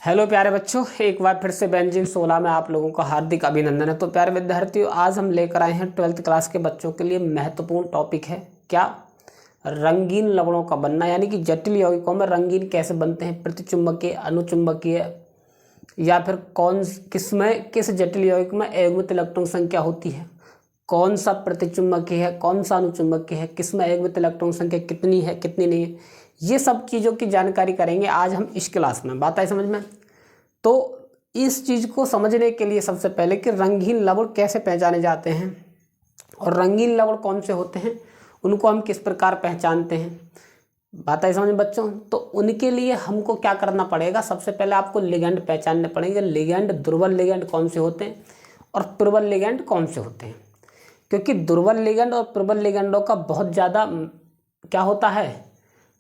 Hello प्यारे बच्चों, एक बार फिर से बेंजिन 16 में आप लोगों का हार्दिक अभिनंदन है। तो प्यारे विद्यार्थियों, आज हम लेकर आए हैं 12th क्लास के बच्चों के लिए महत्वपूर्ण टॉपिक है क्या, रंगीन लवणों का बनना, यानी कि जटिल यौगिकों में रंगीन कैसे बनते हैं, प्रतिचुंबकीय, अनुचुंबकीय, या फिर किस जटिल यौगिक में अयुग्मित इलेक्ट्रॉन संख्या होती है, कौन सा प्रतिचुंबकीय है, कौन सा अनुचुंबकीय है, किसमें अयुग्मित इलेक्ट्रॉन संख्या कितनी है कितनी नहीं है, ये सब चीज़ों की जानकारी करेंगे आज हम इस क्लास में। बात आई समझ में? तो इस चीज़ को समझने के लिए सबसे पहले कि रंगीन लवण कैसे पहचाने जाते हैं और रंगीन लवण कौन से होते हैं, उनको हम किस प्रकार पहचानते हैं, बात आई समझ में बच्चों? तो उनके लिए हमको क्या करना पड़ेगा, सबसे पहले आपको लिगेंड पहचानने पड़ेंगे। लिगेंड, दुर्बल लिगेंड कौन से होते हैं और प्रबल लिगेंड कौन से होते हैं, क्योंकि दुर्बल लिगेंड और प्रबल लिगेंडों का बहुत ज़्यादा क्या होता है,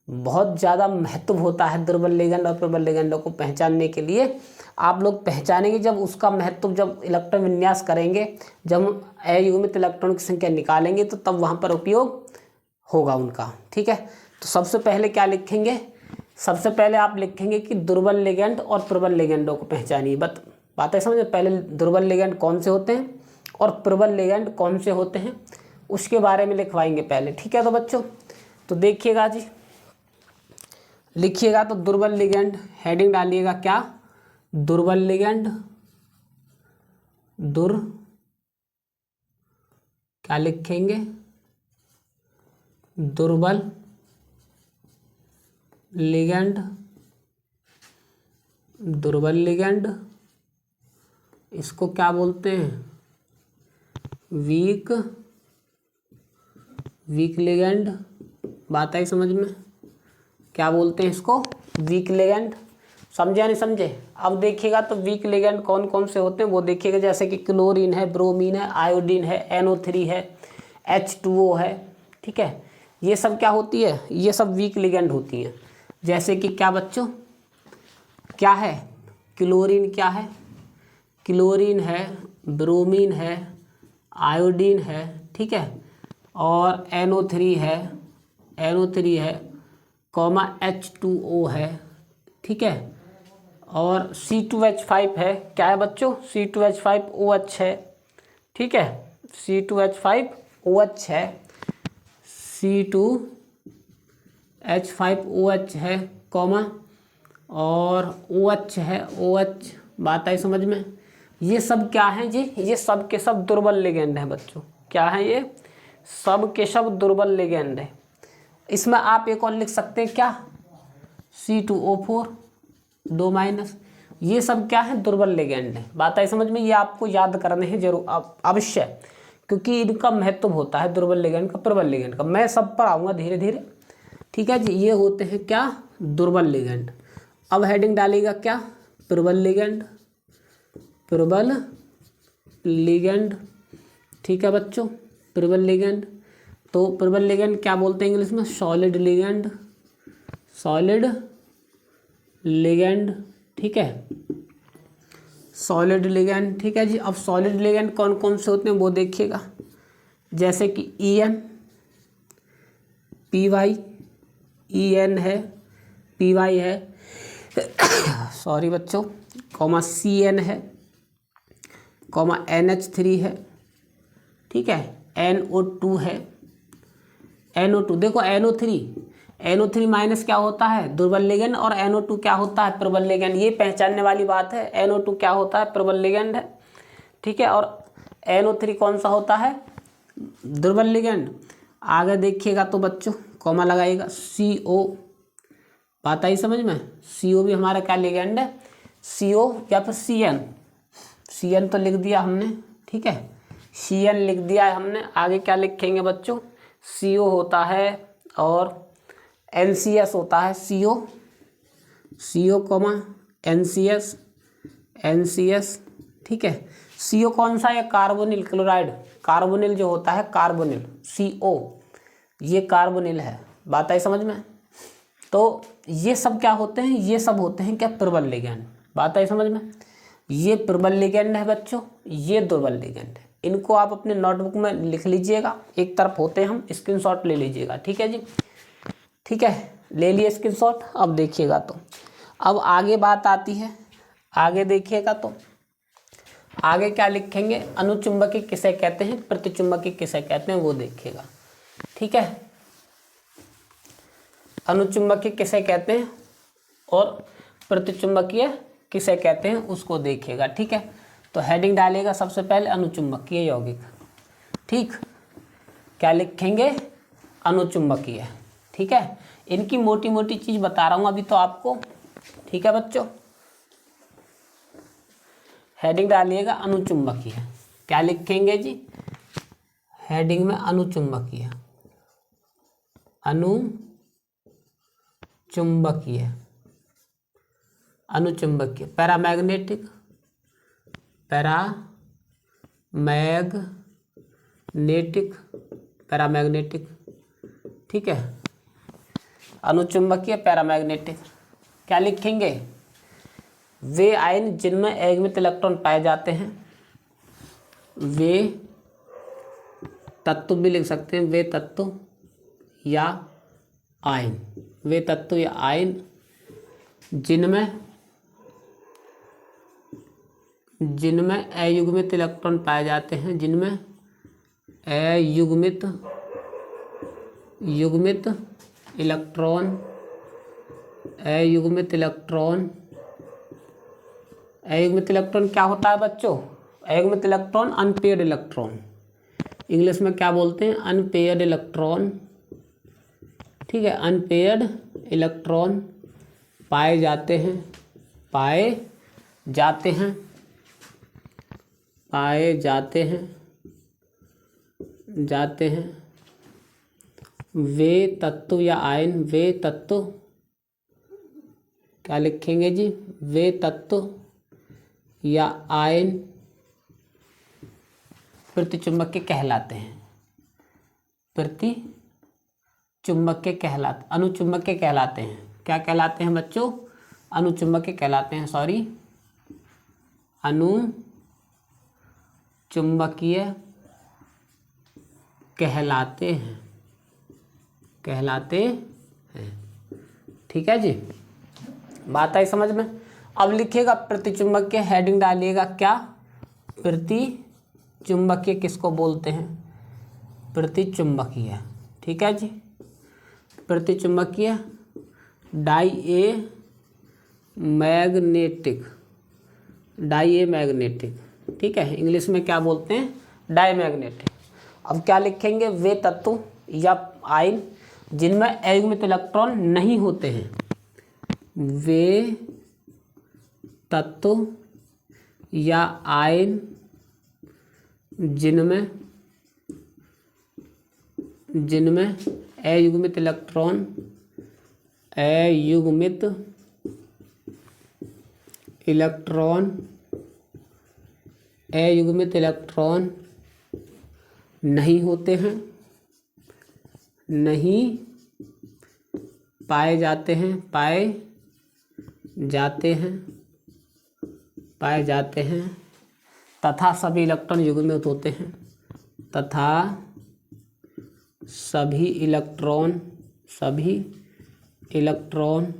बहुत ज़्यादा महत्व होता है। दुर्बल लिगेंड और प्रबल लिगेंडों को पहचानने के लिए आप लोग पहचानेंगे जब उसका महत्व, जब इलेक्ट्रॉन विन्यास करेंगे, जब हम अयुग्मित इलेक्ट्रॉन की संख्या निकालेंगे तो तब वहाँ पर उपयोग होगा उनका। ठीक है, तो सबसे पहले क्या लिखेंगे, सबसे पहले आप लिखेंगे कि दुर्बल लिगेंड और प्रबल लिगेंडों को पहचानिए। बातें समझ में? पहले दुर्बल लिगेंड कौन से होते हैं और प्रबल लिगेंड कौन से होते हैं उसके बारे में लिखवाएंगे पहले। ठीक है, तो बच्चों तो देखिएगा जी, लिखिएगा तो दुर्बल लिगेंड, हेडिंग डालिएगा क्या, दुर्बल लिगेंड, क्या लिखेंगे, दुर्बल लिगेंड, दुर्बल लिगेंड, इसको क्या बोलते हैं, वीक लिगेंड। बात आई समझ में? क्या बोलते हैं इसको, वीक लिगेंड। समझे या नहीं समझे? अब देखिएगा तो वीक लिगेंड कौन कौन से होते हैं वो देखिएगा, जैसे कि क्लोरीन है, ब्रोमीन है, आयोडीन है, NO3 है, H2O है। ठीक है, ये सब क्या होती है, ये सब वीक लिगेंड होती हैं। जैसे कि क्या बच्चों, क्या है, क्लोरीन, क्या है, क्लोरीन है, ब्रोमीन है, आयोडीन है, ठीक है, और NO3 है, कॉमा H2O है, ठीक है, और C2H5 है। क्या है बच्चों, C2H5OH है, ठीक है, C2H5OH है, C2H5OH है, कॉमा, और OH है, OH। बात आई समझ में? ये सब क्या है जी, ये सब के सब दुर्बल लिगेंड है बच्चों। क्या है ये, सब के सब दुर्बल लिगेंड है। इसमें आप एक और लिख सकते हैं क्या, C2O4 2-, ये सब क्या है, दुर्बल लिगेंड है। बात आई समझ में? ये आपको याद करने हैं जरूर, अवश्य, क्योंकि इनका महत्व होता है दुर्बल लिगेंड का, प्रबल लिगेंड का। मैं सब पर आऊँगा धीरे धीरे। ठीक है जी, ये होते हैं क्या, दुर्बल लिगेंड। अब हेडिंग डालेगा क्या, प्रबल लिगेंड, प्रबल लिगेंड। ठीक है बच्चों, प्रबल लिगेंड। तो प्रबल लिगेंड क्या बोलते हैं इंग्लिश में, सॉलिड लिगेंड, सॉलिड लिगेंड। ठीक है, सॉलिड लिगेंड। ठीक है जी, अब सॉलिड लिगेंड कौन कौन से होते हैं वो देखिएगा, जैसे कि EN, PY, EN है, PY है, सॉरी बच्चों, कॉमा CN है, कॉमा NH3 है, ठीक है, NO2 है, NO2। देखो NO3 माइनस क्या होता है, दुर्बल लिगेंड, और NO2 क्या होता है, प्रबल लिगेंड। ये पहचानने वाली बात है, NO2 क्या होता है, प्रबल लिगेंड है, ठीक है, और NO3 कौन सा होता है, दुर्बल लिगेंड। आगे देखिएगा तो बच्चों कॉमा लगाइएगा, CO। बात आई समझ में? CO भी हमारा क्या लिगेंड है, CO या फिर CN तो लिख दिया हमने, ठीक है, CN लिख दिया है हमने। आगे क्या लिखेंगे बच्चों, CO होता है और NCS होता है, CO कॉमा NCS, ठीक है। CO कौन सा है, कार्बोनिल क्लोराइड, कार्बोनिल जो होता है, कार्बोनिल, CO, ये कार्बोनिल है। बात आई समझ में? तो ये सब क्या होते हैं, ये सब होते हैं क्या, प्रबल लिगेंड। बात आई समझ में? ये प्रबल लिगेंड है बच्चों, ये दुर्बल लिगेंड है। इनको आप अपने नोटबुक में लिख लीजिएगा, एक तरफ होते हैं, हम स्क्रीनशॉट ले लीजिएगा। ठीक है जी, ठीक है, ले लिए स्क्रीनशॉट। अब देखिएगा तो अब आगे बात आती है आगे देखिएगा तो आगे क्या लिखेंगे, अनुचुंबकीय किसे कहते हैं, प्रतिचुंबकीय किसे कहते हैं वो देखिएगा। ठीक है, अनुचुंबकीय किसे कहते हैं और प्रतिचुंबकीय किसे कहते हैं उसको देखिएगा। ठीक है, तो हेडिंग डालिएगा सबसे पहले अनुचुंबकीय यौगिक। ठीक, क्या लिखेंगे, अनुचुंबकीय। ठीक है, इनकी मोटी मोटी चीज बता रहा हूं अभी तो आपको। ठीक है बच्चों, हेडिंग डालिएगा अनुचुंबकीय। क्या लिखेंगे जी, हेडिंग में अनुचुंबकीय, अनुचुंबकीय, अनुचुंबकीय, पैरामैग्नेटिक, पैरामैग्नेटिक, पैरामैग्नेटिक। ठीक है, अनुचुंबकीय पैरामैग्नेटिक। क्या लिखेंगे, वे आयन जिनमें अयुग्मित इलेक्ट्रॉन पाए जाते हैं, वे तत्व भी लिख सकते हैं, वे तत्व या आयन, वे तत्व या आयन जिनमें अयुग्मित इलेक्ट्रॉन पाए जाते हैं, जिनमें अयुग्मित इलेक्ट्रॉन, अयुग्मित इलेक्ट्रॉन, अयुग्मित इलेक्ट्रॉन क्या होता है बच्चों, अयुग्मित इलेक्ट्रॉन अनपेयर्ड इलेक्ट्रॉन, इंग्लिश में क्या बोलते हैं, अनपेयर्ड इलेक्ट्रॉन। ठीक है, अनपेयर्ड इलेक्ट्रॉन पाए जाते हैं, पाए जाते हैं, पाए जाते हैं, जाते हैं, वे तत्व या आयन, वे तत्व, क्या लिखेंगे जी, वे तत्व या आयन प्रतिचुंबकीय कहलाते हैं, प्रतिचुंबकीय कहलाते, अनुचुंबकीय कहलाते हैं। क्या कहलाते हैं बच्चों, अनुचुंबकीय कहलाते हैं, सॉरी, अनुचुंबकीय कहलाते हैं, कहलाते हैं। ठीक है जी, बात आई समझ में। अब लिखिएगा प्रतिचुंबकीय, हेडिंग डालिएगा क्या, प्रतिचुंबकीय किसको बोलते हैं, प्रतिचुंबकीय। ठीक है जी, प्रतिचुंबकीय diamagnetic, diamagnetic. ठीक है, इंग्लिश में क्या बोलते हैं, डाई मैग्नेटिक। अब क्या लिखेंगे, वे तत्व या आयन जिनमें अयुग्मित इलेक्ट्रॉन नहीं होते हैं, वे तत्व या आयन जिनमें अयुग्मित इलेक्ट्रॉन, अयुग्मित इलेक्ट्रॉन, अयुग्मित इलेक्ट्रॉन नहीं होते हैं, नहीं पाए जाते हैं, पाए जाते हैं, पाए जाते हैं, तथा सभी इलेक्ट्रॉन युग्मित होते हैं, तथा सभी इलेक्ट्रॉन, सभी इलेक्ट्रॉन,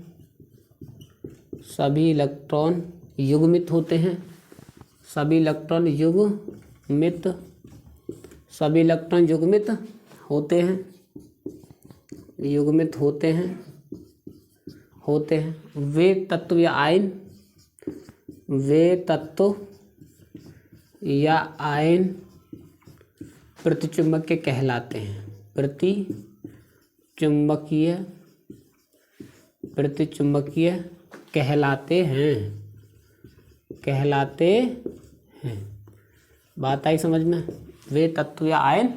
सभी इलेक्ट्रॉन युग्मित होते हैं, सभी इलेक्ट्रॉन युग्मित, सभी इलेक्ट्रॉन युग्मित होते हैं, युग्मित होते हैं, होते हैं। वे तत्व या आयन, वे तत्व या आयन प्रतिचुंबकीय कहलाते हैं, प्रतिचुंबकीय, प्रतिचुंबकीय कहलाते हैं, कहलाते हैं। बात आई समझ में, वे तत्व या आयन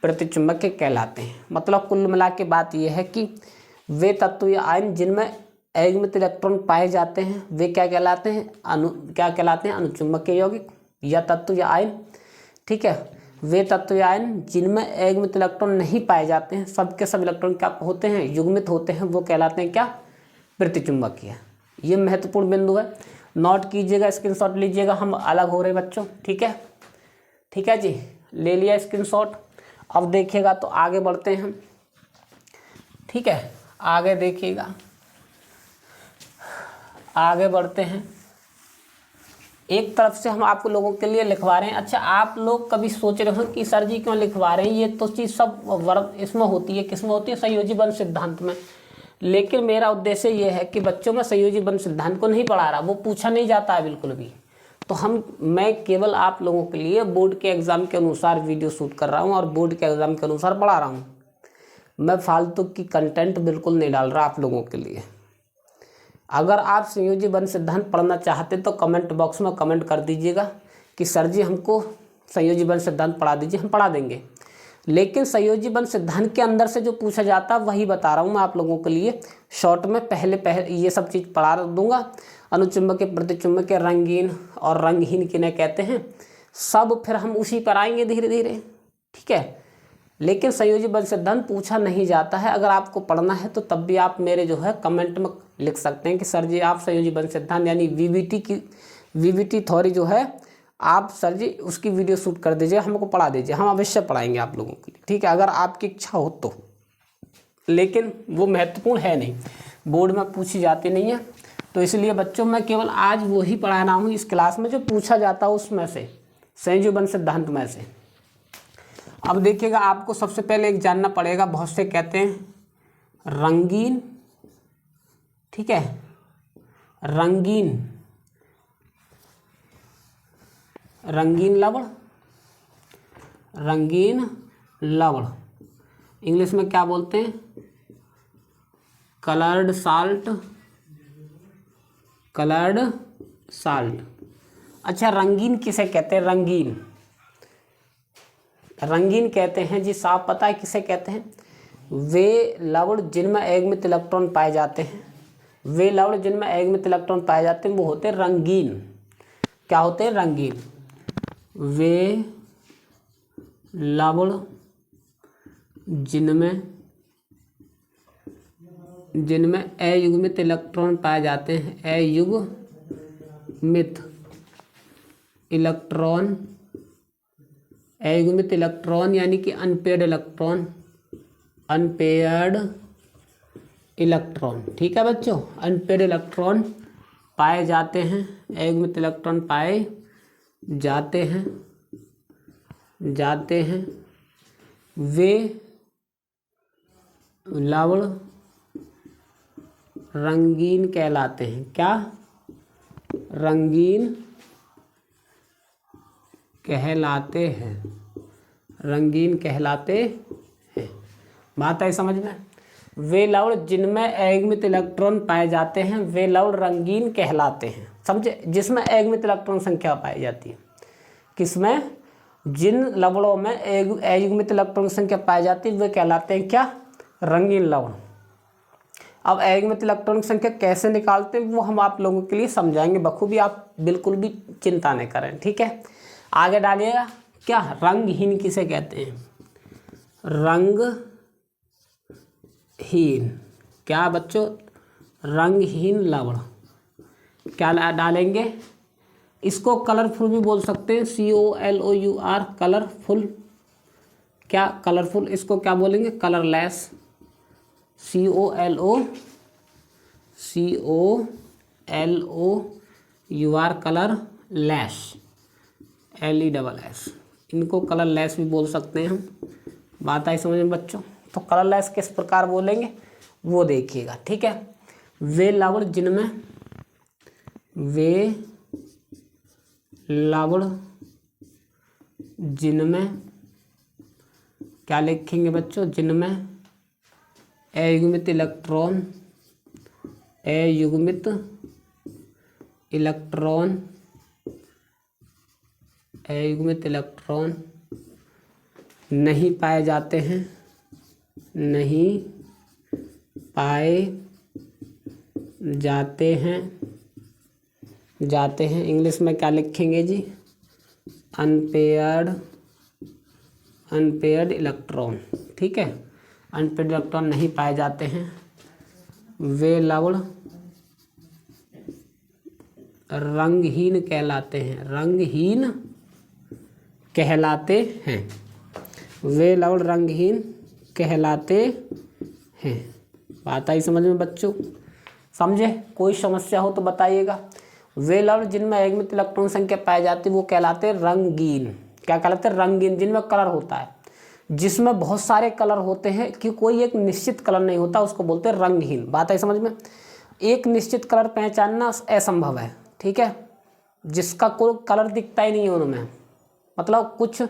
प्रतिचुंबकीय कहलाते हैं। मतलब कुल मिला के बात यह है कि वे तत्व या आयन जिनमें अयुग्मित इलेक्ट्रॉन पाए जाते हैं वे क्या कहलाते हैं, क्या कहलाते हैं, अनुचुंबकीय यौगिक या तत्व या आयन। ठीक है, वे तत्व या आयन जिनमें अयुग्मित इलेक्ट्रॉन नहीं पाए जाते हैं, सबके सब इलेक्ट्रॉन क्या होते हैं, युग्मित होते हैं, वो कहलाते हैं क्या, प्रतिचुंबकीय। ये महत्वपूर्ण बिंदु है, नोट कीजिएगा, स्क्रीनशॉट लीजिएगा, हम अलग हो रहे बच्चों। ठीक है, ठीक है जी, ले लिया स्क्रीनशॉट। अब देखिएगा तो आगे बढ़ते हैं। ठीक है, आगे देखिएगा, आगे बढ़ते हैं। एक तरफ से हम आप लोगों के लिए लिखवा रहे हैं। अच्छा, आप लोग कभी सोच रहे हो कि सर जी क्यों लिखवा रहे हैं, ये तो चीज़ सब वर्ग इसमें होती है, किसमें होती है, संयोजी बंध सिद्धांत में। लेकिन मेरा उद्देश्य ये है कि बच्चों में संयोजी बंध सिद्धांत को नहीं पढ़ा रहा, वो पूछा नहीं जाता है बिल्कुल भी। तो मैं केवल आप लोगों के लिए बोर्ड के एग्ज़ाम के अनुसार वीडियो शूट कर रहा हूँ और बोर्ड के एग्ज़ाम के अनुसार पढ़ा रहा हूँ। मैं फालतू की कंटेंट बिल्कुल नहीं डाल रहा आप लोगों के लिए। अगर आप संयोजी बंध सिद्धांत पढ़ना चाहते तो कमेंट बॉक्स में कमेंट कर दीजिएगा कि सर जी हमको संयोजी बंध सिद्धांत पढ़ा दीजिए, हम पढ़ा देंगे। लेकिन संयोजी बंध सिद्धांत के अंदर से जो पूछा जाता है वही बता रहा हूँ मैं आप लोगों के लिए शॉर्ट में। पहले ये सब चीज़ पढ़ा दूंगा। अनुचुंबकीय, प्रतिचुंबकीय, रंगीन और रंगहीन किन्हें कहते हैं, सब फिर हम उसी पर आएंगे धीरे धीरे, ठीक है। लेकिन संयोजी बंध सिद्धांत पूछा नहीं जाता है। अगर आपको पढ़ना है तो तब भी आप मेरे जो है कमेंट में लिख सकते हैं कि सर जी आप संयोजी बंध सिद्धांत यानी वीवीटी थ्योरी जो है आप सर जी उसकी वीडियो शूट कर दीजिए, हमको पढ़ा दीजिए, हम अवश्य पढ़ाएंगे आप लोगों के लिए, ठीक है, अगर आपकी इच्छा हो तो। लेकिन वो महत्वपूर्ण है नहीं, बोर्ड में पूछी जाती नहीं है, तो इसलिए बच्चों मैं केवल आज वो ही पढ़ा रहा हूँ इस क्लास में जो पूछा जाता है उसमें से, संयोजी बंध सिद्धांत में से। अब देखिएगा, आपको सबसे पहले एक जानना पड़ेगा, बहुत से कहते हैं रंगीन, ठीक है, रंगीन लवण, रंगीन लवण इंग्लिश में क्या बोलते हैं, कलर्ड साल्ट, कलर्ड साल्ट। अच्छा, रंगीन किसे कहते हैं, रंगीन कहते हैं जी, साफ पता है किसे कहते हैं, वे लवण जिनमें अयुग्मित इलेक्ट्रॉन पाए जाते हैं, वे लवण जिनमें अयुग्मित इलेक्ट्रॉन पाए जाते हैं वो होते हैं रंगीन। क्या होते हैं, रंगीन। वे लवण जिनमें अयुग्मित इलेक्ट्रॉन पाए जाते हैं, अयुग्मित इलेक्ट्रॉन यानी कि अनपेयर्ड इलेक्ट्रॉन, ठीक है बच्चों, अनपेयर्ड इलेक्ट्रॉन पाए जाते हैं, अयुग्मित इलेक्ट्रॉन पाए जाते हैं, वे लवण रंगीन कहलाते हैं। क्या, रंगीन कहलाते हैं, रंगीन कहलाते हैं। बात आई समझ में। वे लवण जिनमें अयुग्मित इलेक्ट्रॉन पाए जाते हैं वे लवण रंगीन कहलाते हैं, समझे, जिसमें अयुग्मित इलेक्ट्रॉन संख्या पाई जाती है, किसमें, जिन लवणों में अयुग्मित इलेक्ट्रॉन संख्या पाई जाती है वे कहलाते हैं क्या, रंगीन लवण। अब अयुग्मित इलेक्ट्रॉन संख्या कैसे निकालते हैं वो हम आप लोगों के लिए समझाएंगे बखूबी, आप बिल्कुल भी चिंता नहीं करें, ठीक है। आगे डालिएगा, क्या रंगहीन किसे कहते हैं, रंगहीन, क्या बच्चों, रंगहीन लवण। क्या डालेंगे, इसको कलरफुल भी बोल सकते हैं, COLOUR, कलरफुल। क्या, कलरफुल, इसको क्या बोलेंगे, कलरलेस, COLOUR, कलरलेस, LESS, इनको कलरलेस भी बोल सकते हैं हम। बात आई समझ में बच्चों। तो कलरलेस किस प्रकार बोलेंगे वो देखिएगा, ठीक है। वे लवण जिनमें क्या लिखेंगे बच्चों, जिनमें अयुग्मित इलेक्ट्रॉन नहीं पाए जाते हैं, इंग्लिश में क्या लिखेंगे जी, अनपेयर्ड इलेक्ट्रॉन, ठीक है, अनपेयर्ड इलेक्ट्रॉन नहीं पाए जाते हैं, वे लवण रंगहीन कहलाते हैं, वे लवण रंगहीन कहलाते हैं। बात आई समझ में बच्चों, समझे, कोई समस्या हो तो बताइएगा। वे लवण जिनमें एकमित इलेक्ट्रॉन संख्या पाई जाती है वो कहलाते हैं रंगीन। क्या कहलाते हैं? रंगीन। जिनमें कलर होता है, जिसमें बहुत सारे कलर होते हैं कि कोई एक निश्चित कलर नहीं होता, उसको बोलते हैं रंगहीन। बात है समझ में? एक निश्चित कलर पहचानना असंभव है, ठीक है, जिसका कोई कलर दिखता ही नहीं है उनमें, मतलब कुछ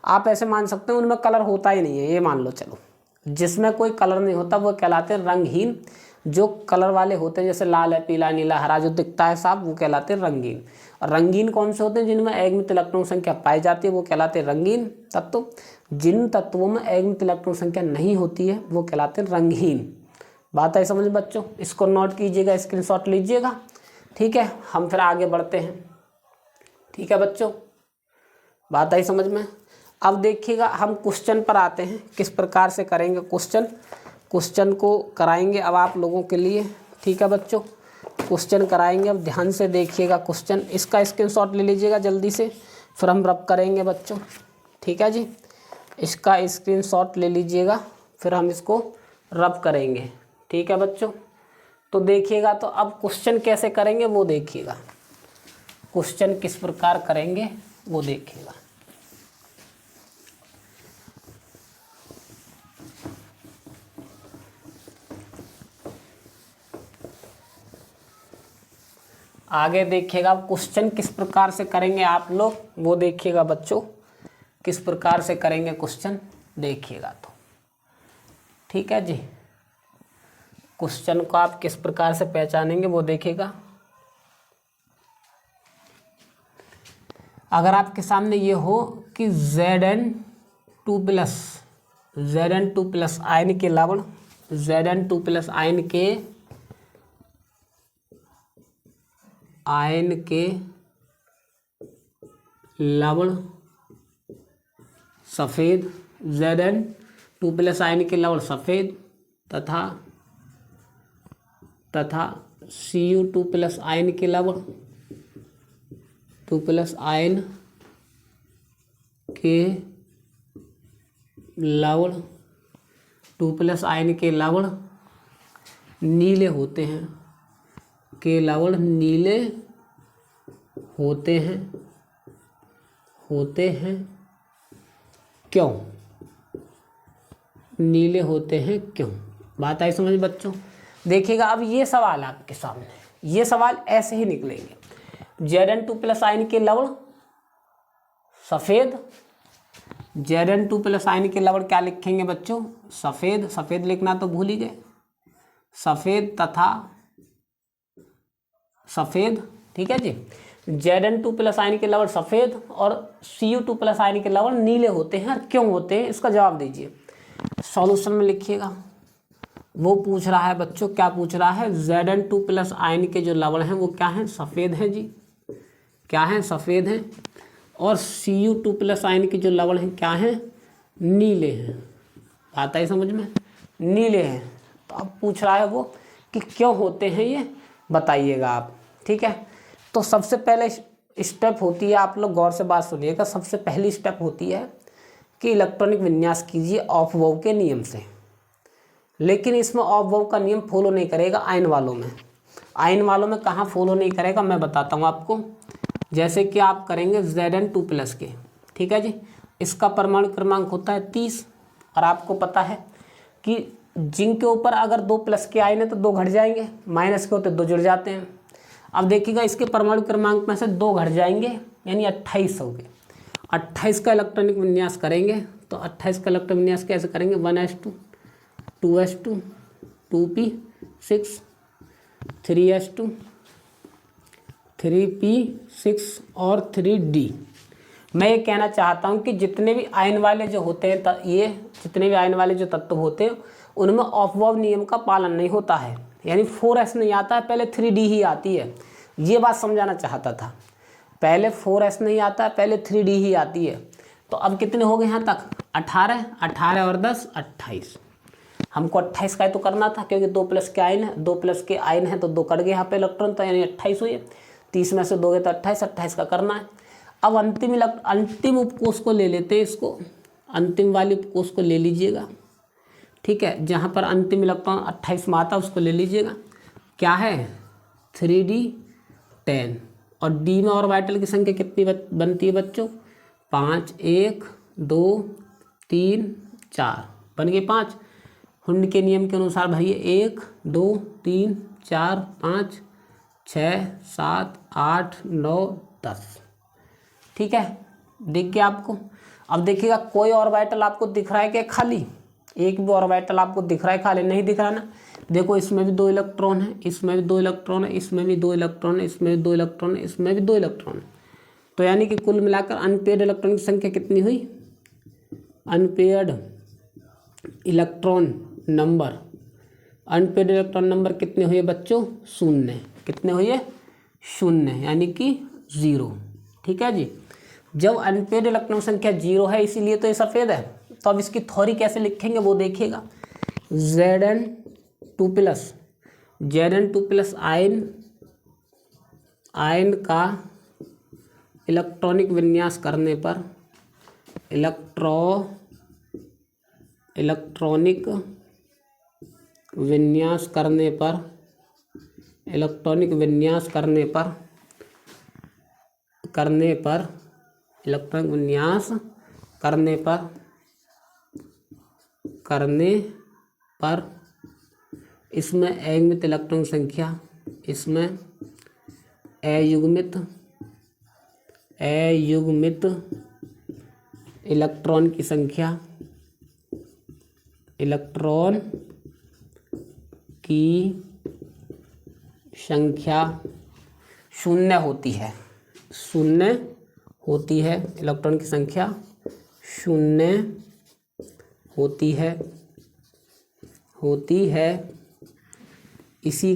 आप ऐसे मान सकते हैं उनमें कलर होता ही नहीं है, ये मान लो। चलो, जिसमें कोई कलर नहीं होता वो कहलाते हैं रंगहीन। जो कलर वाले होते हैं जैसे लाल है, पीला, नीला, हरा जो दिखता है साफ, वो कहलाते हैं रंगीन। और रंगीन कौन से होते हैं? जिनमें एकमित इलेक्ट्रॉन संख्या पाई जाती है वो कहलाते हैं रंगीन तत्व। जिन तत्वों में एकमित इलेक्ट्रॉन संख्या नहीं होती है वो कहलाते हैं रंगहीन। बात है समझ में बच्चों? इसको नोट कीजिएगा, स्क्रीनशॉट लीजिएगा, ठीक है। हम फिर आगे बढ़ते हैं, ठीक है बच्चों। बात आई समझ में? अब देखिएगा हम क्वेश्चन पर आते हैं, किस प्रकार से करेंगे क्वेश्चन को कराएंगे अब आप लोगों के लिए, ठीक है बच्चों। क्वेश्चन कराएंगे, अब ध्यान से देखिएगा क्वेश्चन। इसका स्क्रीनशॉट ले लीजिएगा जल्दी से, फिर हम रब करेंगे बच्चों, ठीक है जी। इसका स्क्रीनशॉट ले लीजिएगा, फिर हम इसको रब करेंगे, ठीक है बच्चों। तो देखिएगा, तो अब क्वेश्चन कैसे करेंगे वो देखिएगा, क्वेश्चन किस प्रकार करेंगे वो देखिएगा। आगे देखिएगा क्वेश्चन किस प्रकार से करेंगे आप लोग वो देखिएगा बच्चों, किस प्रकार से करेंगे क्वेश्चन देखिएगा। तो ठीक है जी, क्वेश्चन को आप किस प्रकार से पहचानेंगे वो देखिएगा। अगर आपके सामने ये हो कि Zn2+ आयन के लवण, Zn2+ आयन के लवण सफ़ेद, Zn2+ आयन के लवण सफ़ेद तथा Cu2+ आयन के लवण 2+ आयन के लवण 2+ आयन के लवण नीले होते हैं, के लवण नीले होते हैं क्यों? नीले होते हैं क्यों? बात आई समझ बच्चों? देखिएगा अब ये सवाल आपके सामने, ये सवाल ऐसे ही निकलेंगे। Zn2+ आयन के लवण सफ़ेद, Zn2+ आयन के लवण क्या लिखेंगे बच्चों? सफ़ेद, सफ़ेद लिखना तो भूल ही गए, सफ़ेद तथा सफ़ेद, ठीक है जी। Zn2+ आयन के लवण सफ़ेद और Cu2+ आयन के लवण नीले होते हैं, और क्यों होते हैं इसका जवाब दीजिए। सॉल्यूशन में लिखिएगा। वो पूछ रहा है बच्चों, क्या पूछ रहा है? Zn2+ आयन के जो लवण हैं वो क्या हैं? सफ़ेद हैं जी, क्या हैं? सफ़ेद हैं। और Cu2+ आयन के जो लवण हैं क्या हैं? नीले हैं। बात आई समझ में? नीले हैं। तो अब पूछ रहा है वो कि क्यों होते हैं, ये बताइएगा आप, ठीक है। तो सबसे पहले स्टेप होती है, आप लोग गौर से बात सुनिएगा, सबसे पहली स्टेप होती है कि इलेक्ट्रॉनिक विन्यास कीजिए ऑफ-बोव के नियम से। लेकिन इसमें ऑफ-बोव का नियम फॉलो नहीं करेगा आयन वालों में। आयन वालों में कहाँ फॉलो नहीं करेगा मैं बताता हूँ आपको। जैसे कि आप करेंगे Zn2+ के, ठीक है जी, इसका परमाणु क्रमांक होता है 30, और आपको पता है कि जिंक के ऊपर अगर 2+ के आयन है तो 2 घट जाएंगे, माइनस के होते 2 जुड़ जाते हैं। अब देखिएगा इसके परमाणु क्रमांक में से 2 घट जाएंगे, यानी 28 हो गए। 28 का इलेक्ट्रॉनिक विन्यास करेंगे, तो 28 का इलेक्ट्रॉनिक विन्यास कैसे करेंगे? 1s2, 2s2, 2p6, 3s2, 3p6 और 3d। मैं ये कहना चाहता हूँ कि जितने भी आयन वाले जो होते हैं, ये जितने भी आयन वाले जो तत्व होते हैं उनमें ऑफ-बोव नियम का पालन नहीं होता है, यानी 4s नहीं आता है, पहले 3d ही आती है। ये बात समझाना चाहता था, पहले 4s नहीं आता है, पहले 3d ही आती है। तो अब कितने हो गए यहाँ तक? 18 और 10 28। हमको 28 का तो करना था, क्योंकि 2+ के आयन है, 2+ के आयन है तो 2 कट गए यहाँ पे इलेक्ट्रॉन, तो यानी 28 हुई। 30 में से 2 गए तो 28 का करना है। अब अंतिम उपकोष को ले लेते हैं, इसको अंतिम वाली उपकोष को ले लीजिएगा, ठीक है, जहाँ पर अंतिम इलेक्ट्रॉन 28 में आता है उसको ले लीजिएगा। क्या है? 3d10, और डी में ऑर्बिटल की संख्या कितनी बनती है बच्चों? 5, 1 2 3 4 बन गए 5। हुंड के नियम के अनुसार भरिए 1 2 3 4 5 6 7 8 9 10। ठीक है, दिख गया आपको। अब देखिएगा कोई ऑर्बिटल आपको दिख रहा है क्या खाली? एक भी ऑर्बिटल आपको दिख रहा है खाली? नहीं दिख रहा ना। देखो इसमें भी 2 इलेक्ट्रॉन है, इसमें भी 2 इलेक्ट्रॉन है, इसमें भी 2 इलेक्ट्रॉन है, इसमें भी 2 इलेक्ट्रॉन है, इसमें भी 2 इलेक्ट्रॉन है। तो यानी कि कुल मिलाकर अनपेयर्ड इलेक्ट्रॉन की संख्या कितनी हुई? Unpaired electron number, unpaired electron number कितने हुए बच्चों? 0। कितने हुए? 0, यानी कि 0। ठीक है जी। जब अनपेयर्ड इलेक्ट्रॉन संख्या 0 है इसीलिए तो ये सफ़ेद है। तो अब इसकी थ्योरी कैसे लिखेंगे वो देखिएगा। Zn2+ आयन का इलेक्ट्रॉनिक विन्यास करने पर इलेक्ट्रॉनिक विन्यास करने पर इलेक्ट्रॉनिक विन्यास करने पर इसमें अयुग्मित इलेक्ट्रॉन संख्या, इसमें अयुग्मित इलेक्ट्रॉन की संख्या, इलेक्ट्रॉन की संख्या 0 होती है। 0 होती है, इलेक्ट्रॉन की संख्या 0 होती है। इसी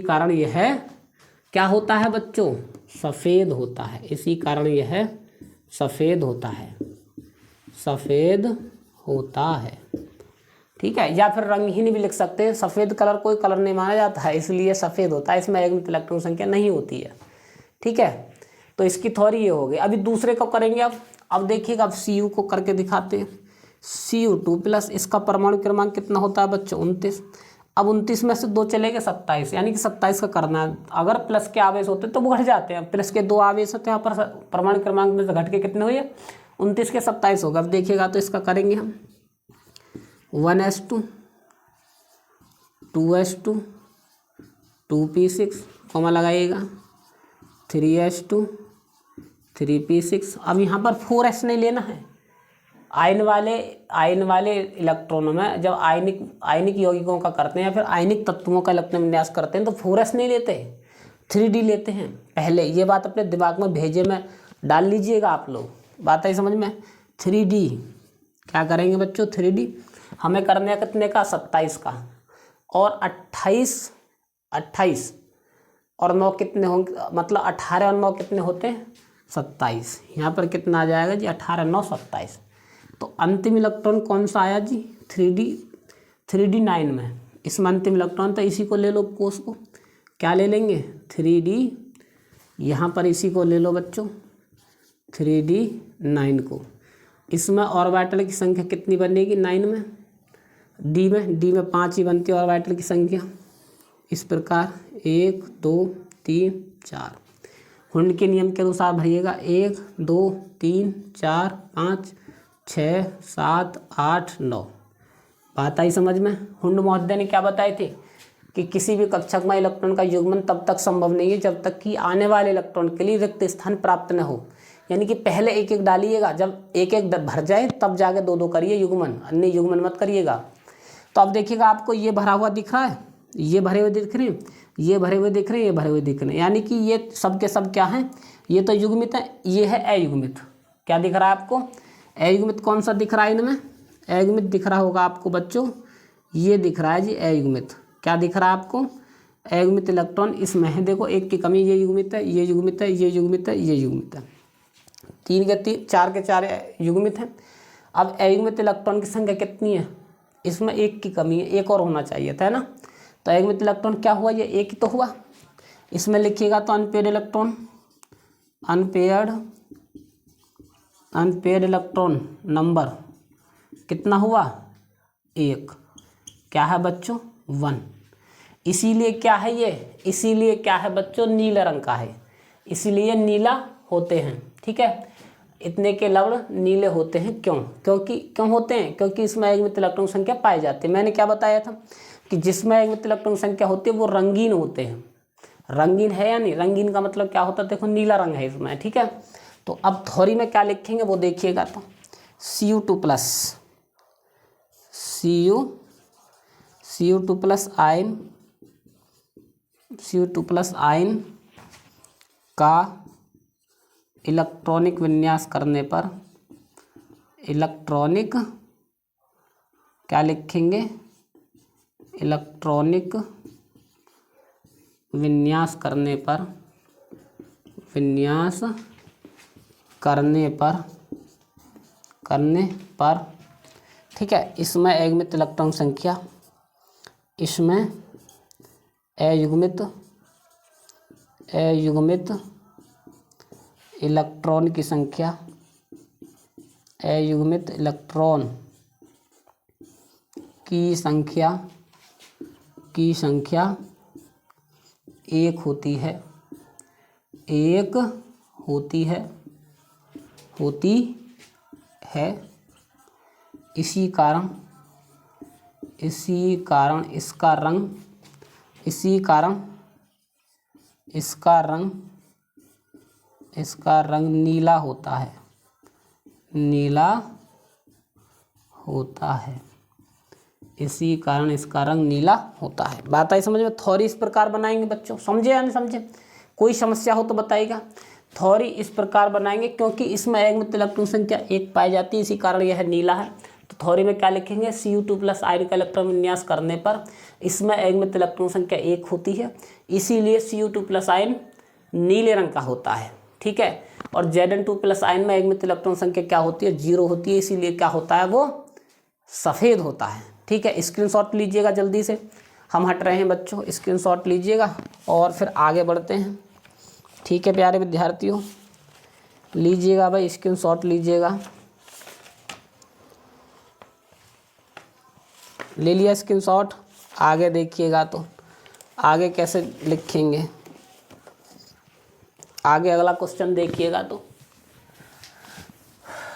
कारण यह क्या होता है बच्चों? सफ़ेद होता है। इसी कारण यह सफ़ेद होता है। ठीक है, या फिर रंगहीन भी लिख सकते हैं। सफ़ेद कलर कोई कलर नहीं माना जाता है, इसलिए सफ़ेद होता है। इसमें अयुग्मित इलेक्ट्रॉन संख्या नहीं होती है। ठीक है, तो इसकी थ्योरी ये हो गई। अभी दूसरे को करेंगे। अब देखिएगा, अब Cu को करके दिखाते हैं। Cu2+, इसका परमाणु क्रमांक कितना होता है बच्चों? 29। अब 29 में से 2 चले गए 27, यानी कि 27 का करना है। अगर प्लस के आवेश होते तो बढ़ जाते हैं, प्लस के 2 आवेश होते हैं। यहाँ पर परमाणु क्रमांक में से घट के कितने हुए? 29 के 27 होगा। अब देखिएगा तो इसका करेंगे हम 1s2 2s2 2p6 कॉमा लगाइएगा 3s2 3p6। अब यहाँ पर 4s नहीं लेना है। आयन वाले इलेक्ट्रॉनों में जब आयनिक यौगिकों का करते हैं या फिर आयनिक तत्वों का इलेक्ट्रॉन विन्यास करते हैं तो 4s नहीं लेते, 3d लेते हैं। पहले ये बात अपने दिमाग में भेजे में डाल लीजिएगा आप लोग, बात आई समझ में। 3d क्या करेंगे बच्चों? 3d हमें करने का कितने का? 27 का। और 28 और 9 कितने होंगे? मतलब 18 और 9 कितने होते हैं? 27। यहाँ पर कितना आ जाएगा जी? 18 9 27। तो अंतिम इलेक्ट्रॉन कौन सा आया जी? 3d9 में। इसमें अंतिम इलेक्ट्रॉन तो इसी को ले लो, कोष को क्या ले लेंगे? 3d। यहाँ पर इसी को ले लो बच्चों, 3d9 को। इसमें ऑर्बिटल की संख्या कितनी बनेगी? 9 में। डी में 5 ही बनती है ऑर्बिटल की संख्या। इस प्रकार 1 2 3 4। हुंड के नियम के अनुसार भरिएगा 1 2 3 4 5 6 7 8 9। बात आई समझ में। हुंड महोदय ने क्या बताए थे कि किसी भी कक्षक में इलेक्ट्रॉन का युग्मन तब तक संभव नहीं है जब तक कि आने वाले इलेक्ट्रॉन के लिए रिक्त स्थान प्राप्त न हो। यानी कि पहले एक एक डालिएगा, जब एक एक भर जाए तब जाके 2 2 करिए युग्मन, अन्य युग्मन मत करिएगा। तो अब देखिएगा आपको ये भरा हुआ दिख रहा है, ये भरे हुए दिख रहे हैं, ये भरे हुए दिख रहे हैं, ये भरे हुए दिख रहे हैं। यानी कि ये सब के सब क्या हैं? ये तो युग्मित है, ये है अयुग्मित। क्या दिख रहा है आपको? अयुग्मित कौन सा दिख रहा है इनमें? अयुग्मित दिख रहा होगा आपको बच्चों, ये दिख रहा है जी अयुग्मित। क्या दिख रहा है आपको? अयुग्मित इलेक्ट्रॉन इसमें है। देखो एक की कमी, ये युग्मित है, ये युग्मित है, ये युग्मित है, ये युग्मित है। 3 के 3 4 के 4 युग्मित हैं। अब अयुग्मित इलेक्ट्रॉन की संख्या कितनी है? इसमें 1 की कमी है, 1 और होना चाहिए था ना। तो अयुग्मित इलेक्ट्रॉन क्या हुआ? ये 1 ही तो हुआ। इसमें लिखिएगा तो unpaired electron, unpaired electron number कितना हुआ? 1। क्या है बच्चों 1। इसीलिए क्या है ये, इसीलिए क्या है बच्चों नीले रंग का है, इसीलिए नीला होते हैं। ठीक है, इतने के लवण नीले होते हैं। क्यों? क्यों होते हैं? क्योंकि इसमें एकमित इलेक्ट्रॉन संख्या पाई जाती है। मैंने क्या बताया था कि जिसमें एकमित इलेक्ट्रॉन संख्या होती है वो रंगीन होते हैं। रंगीन है या नहीं? रंगीन का मतलब क्या होता है? देखो नीला रंग है इसमें। ठीक है, तो अब थ्योरी में क्या लिखेंगे वो देखिएगा। तो Cu2 plus Cu2 plus ion का इलेक्ट्रॉनिक विन्यास करने पर इलेक्ट्रॉनिक क्या लिखेंगे? इलेक्ट्रॉनिक विन्यास करने पर ठीक है, इसमें एकमित इलेक्ट्रॉन संख्या, इसमें अयुग्मित इलेक्ट्रॉन की संख्या, अयुग्मित इलेक्ट्रॉन की संख्या एक होती है। इसी कारण इसका रंग नीला होता है। इसी कारण इसका रंग नीला होता है। बात आई समझ में? थ्योरी इस प्रकार बनाएंगे बच्चों, समझे या नहीं समझे? कोई समस्या हो तो बताइएगा। थ्योरी इस प्रकार बनाएंगे क्योंकि इसमें एकमित इलेक्ट्रॉन संख्या एक पाई जाती है, इसी कारण यह नीला है। तो थ्योरी में क्या लिखेंगे? Cu2 प्लस आयन का इलेक्ट्रॉन विन्यास करने पर इसमें एकमित इलेक्ट्रॉन संख्या एक होती है, इसीलिए Cu2 प्लस आयन नीले रंग का होता है। ठीक है, और Zn2 प्लस आयन में एकमित इलेक्ट्रॉन संख्या क्या होती है? 0 होती है, इसीलिए क्या होता है? वो सफ़ेद होता है। ठीक है, स्क्रीनशॉट लीजिएगा जल्दी से, हम हट रहे हैं बच्चों, स्क्रीनशॉट लीजिएगा और फिर आगे बढ़ते हैं। ठीक है प्यारे विद्यार्थियों, लीजिएगा भाई, स्क्रीनशॉट लीजिएगा। ले लिया स्क्रीनशॉट? आगे देखिएगा तो आगे कैसे लिखेंगे, आगे अगला क्वेश्चन देखिएगा। तो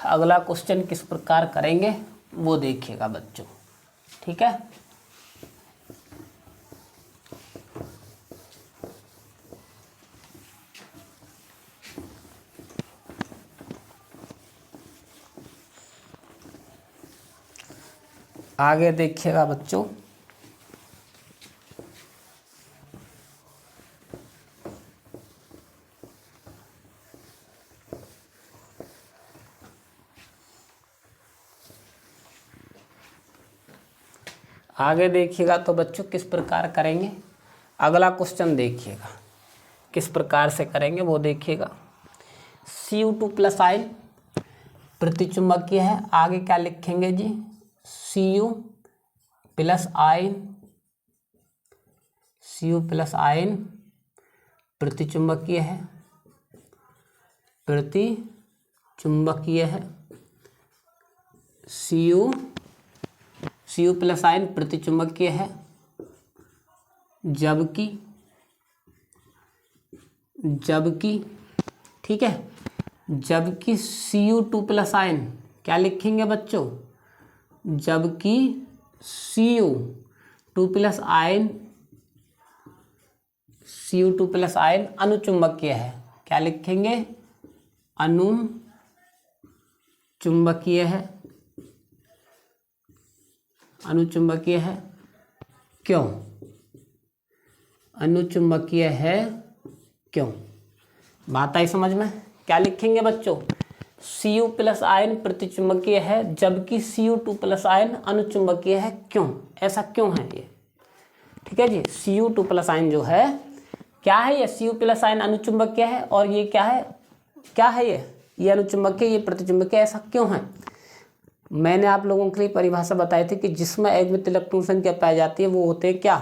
अगला क्वेश्चन किस प्रकार करेंगे वो देखिएगा बच्चों। ठीक है, आगे देखिएगा बच्चों। आगे देखिएगा तो बच्चों किस प्रकार करेंगे। अगला क्वेश्चन देखिएगा किस प्रकार से करेंगे वो देखिएगा। Cu2 प्लस आयन प्रतिचुंबकीय है, आगे क्या लिखेंगे जी? Cu प्लस आयन प्रतिचुंबकीय है, Cu प्लस आयन प्रतिचुंबकीय है, जबकि ठीक है, जबकि Cu2 प्लस आयन क्या लिखेंगे बच्चों? जबकि Cu2 प्लस आयन अनुचुंबकीय है। क्या लिखेंगे? अनुचुंबकीय है। क्यों अनुचुंबकीय है? क्यों? बात आई समझ में? क्या लिखेंगे बच्चों? Cu प्लस आयन प्रतिचुंबकीय है जबकि Cu2 प्लस आयन अनुचुंबकीय है। क्यों? ऐसा क्यों है ये? ठीक है जी, Cu2 प्लस आयन जो है क्या है? ये Cu प्लस आयन अनुचुंबकीय है और ये क्या है? ये अनुचुंबकीय, ये प्रतिचुंबकीय। ऐसा क्यों है? मैंने आप लोगों के लिए परिभाषा बताई थी कि जिसमें एकमित इलेक्ट्रॉन संख्या पाई जाती है वो होते हैं क्या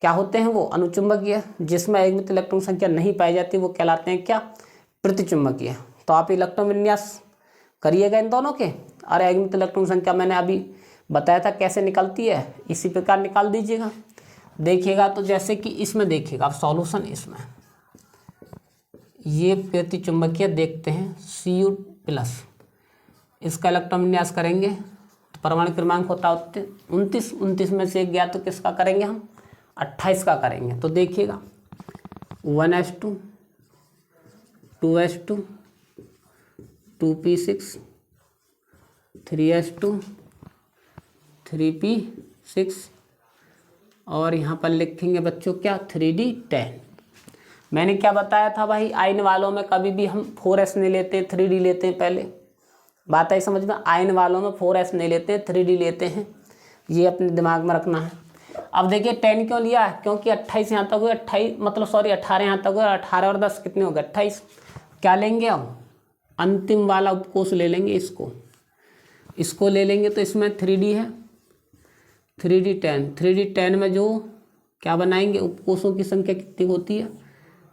होते हैं? वो अनुचुंबकीय। जिसमें एकमित इलेक्ट्रॉन संख्या नहीं पाई जाती वो कहलाते हैं क्या? प्रतिचुंबकीय। तो आप इलेक्ट्रॉन विन्यास करिएगा इन दोनों के। और एकमित इलेक्ट्रॉन संख्या मैंने अभी बताया था कैसे निकलती है, इसी प्रकार निकाल दीजिएगा। देखिएगा तो जैसे कि इसमें देखिएगा अब सॉल्यूशन, इसमें ये प्रतिचुंबकीय देखते हैं Cu+, इसका इलेक्ट्रॉन विन्यास करेंगे तो परमाणु क्रमांक होता है 29, 29 में से एक गया तो किसका करेंगे हम, 28 का करेंगे। तो देखिएगा 1s2, 2s2, 2p6, 3s2, 3p6 और यहाँ पर लिखेंगे बच्चों क्या 3d10। मैंने क्या बताया था भाई, आयन वालों में कभी भी हम 4s नहीं लेते हैं, 3d लेते हैं। पहले बात आई समझ में, आयन वालों में 4s नहीं लेते हैं, 3d लेते हैं, ये अपने दिमाग में रखना है। अब देखिए 10 क्यों लिया है, क्योंकि 28 यहाँ तक हुए, 18 यहाँ तक हुए, 18 और 10 कितने हो गए 28। क्या लेंगे अब, अंतिम वाला उपकोष ले लेंगे, इसको ले लेंगे तो इसमें 3d है, 3d10 में जो क्या बनाएंगे, उपकोषों की संख्या कितनी होती है,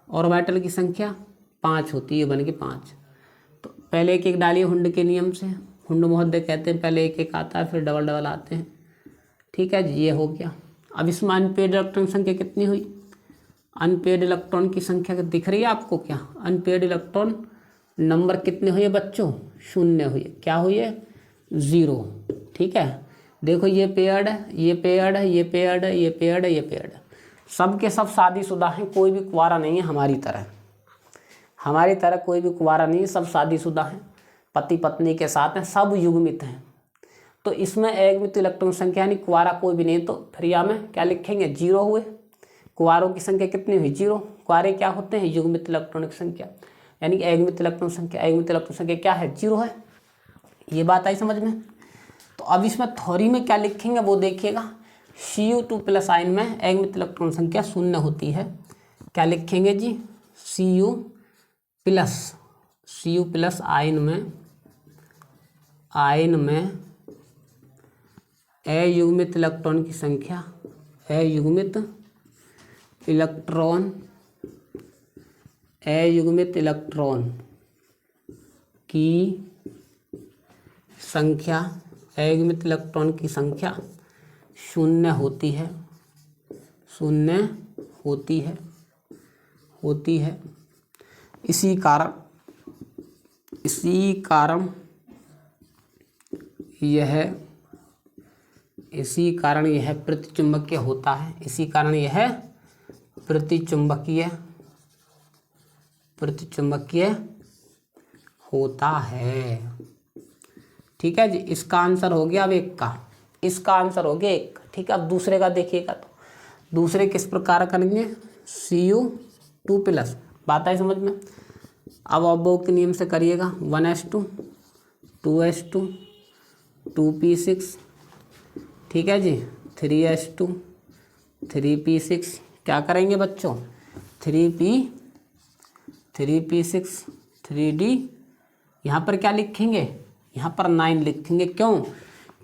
ऑर्बिटल की संख्या 5 होती है, बन के 5। तो पहले एक एक डालिए हुंड के नियम से, हुंड महोदय कहते हैं पहले एक एक आता है फिर डबल डबल आते हैं। ठीक है जी, ये हो गया। अब इसमें अनपेड इलेक्ट्रॉन संख्या कितनी हुई, अनपेड इलेक्ट्रॉन की संख्या दिख रही है आपको क्या, अनपेड इलेक्ट्रॉन नंबर कितने हुए बच्चों, 0 हुए, क्या हुए 0। ठीक है, देखो ये पेयर्ड है, ये पेयर्ड है, ये पेयर्ड है, ये पेयर्ड है, ये पेयर्ड है, सब के सब शादीशुदा हैं, कोई भी कुंवारा नहीं है हमारी तरह कोई भी कुंवारा नहीं है, सब शादीशुदा हैं, पति पत्नी के साथ हैं, सब युग्मित हैं। तो इसमें एकमित इलेक्ट्रॉन संख्या यानी कुंवारा कोई भी नहीं, तो फिर यहाँ में क्या लिखेंगे 0 हुए। कुंवारों की संख्या कितनी हुई 0, कुंवारे क्या होते हैं युग्मित इलेक्ट्रॉन की संख्या, यानी एकमित इलेक्ट्रॉन संख्या क्या है 0 है। ये बात आई समझ में। तो अब इसमें थ्योरी में क्या लिखेंगे वो देखिएगा, Cu2+ आयन में एकमित इलेक्ट्रॉन संख्या 0 होती है। क्या लिखेंगे जी, Cu+ आयन में अयुग्मित इलेक्ट्रॉन की संख्या, अयुग्मित इलेक्ट्रॉन की संख्या, अयुग्मित इलेक्ट्रॉन की संख्या 0 होती है, 0 होती है। इसी कारण यह प्रतिचुंबकीय होता है, इसी कारण यह प्रतिचुंबकीय होता है। ठीक है जी, इसका आंसर हो गया अब एक का, इसका आंसर हो गया एक। ठीक है, अब दूसरे का देखिएगा, तो दूसरे किस प्रकार करेंगे, Cu2+, बात आई समझ में। अब अबोव के नियम से करिएगा, 1s2, 2s2, 2p6, ठीक है जी, 3s2, 3p6, क्या करेंगे बच्चों 3p6, 3d, यहाँ पर क्या लिखेंगे, यहाँ पर 9 लिखेंगे। क्यों,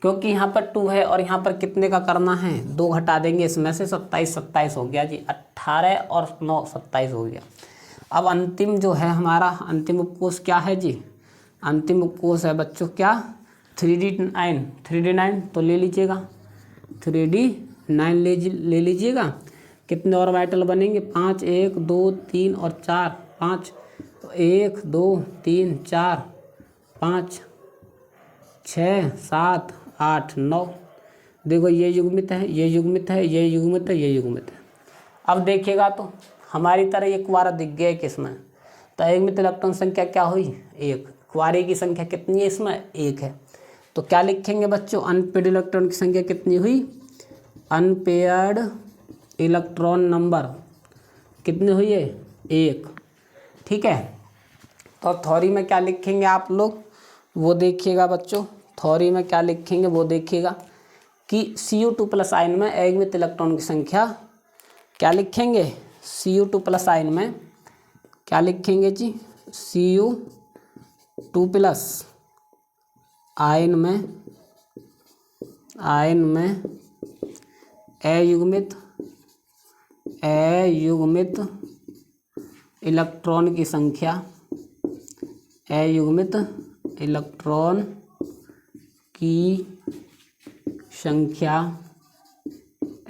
क्योंकि यहाँ पर 2 है और यहाँ पर कितने का करना है, 2 घटा देंगे इसमें से, 27 हो गया जी, 18 और 9 27 हो गया। अब अंतिम जो है हमारा अंतिम उपकोष क्या है जी, अंतिम उपकोष है बच्चों क्या 3d9, तो ले लीजिएगा 3d9 ले लीजिएगा। कितने ऑर्बिटल बनेंगे, 5, 1 2 3 और 4, 5, 1 2 3 4 5 6 7 8 9। देखो ये युग्मित है, ये युग्मित है, ये युग्मित है, ये युग्मित है। अब देखिएगा तो हमारी तरह ये कुंवारा दिख गया किसमें, तो एकमित इलेक्ट्रॉन संख्या क्या हुई 1, कुंवारे की संख्या कितनी है इसमें 1 है। तो क्या लिखेंगे बच्चों, अनपेयर्ड इलेक्ट्रॉन की संख्या कितनी हुई, अनपेयर्ड इलेक्ट्रॉन नंबर कितनी हुई है 1। ठीक है, तो थ्योरी में क्या लिखेंगे आप लोग वो देखिएगा बच्चों, थ्योरी में क्या लिखेंगे वो देखिएगा कि Cu2+ आयन में एकमित इलेक्ट्रॉन की संख्या क्या लिखेंगे, Cu2+ आयन में क्या लिखेंगे जी, Cu2+ आयन में अयुग्मित इलेक्ट्रॉन की संख्या, अयुग्मित इलेक्ट्रॉन की संख्या,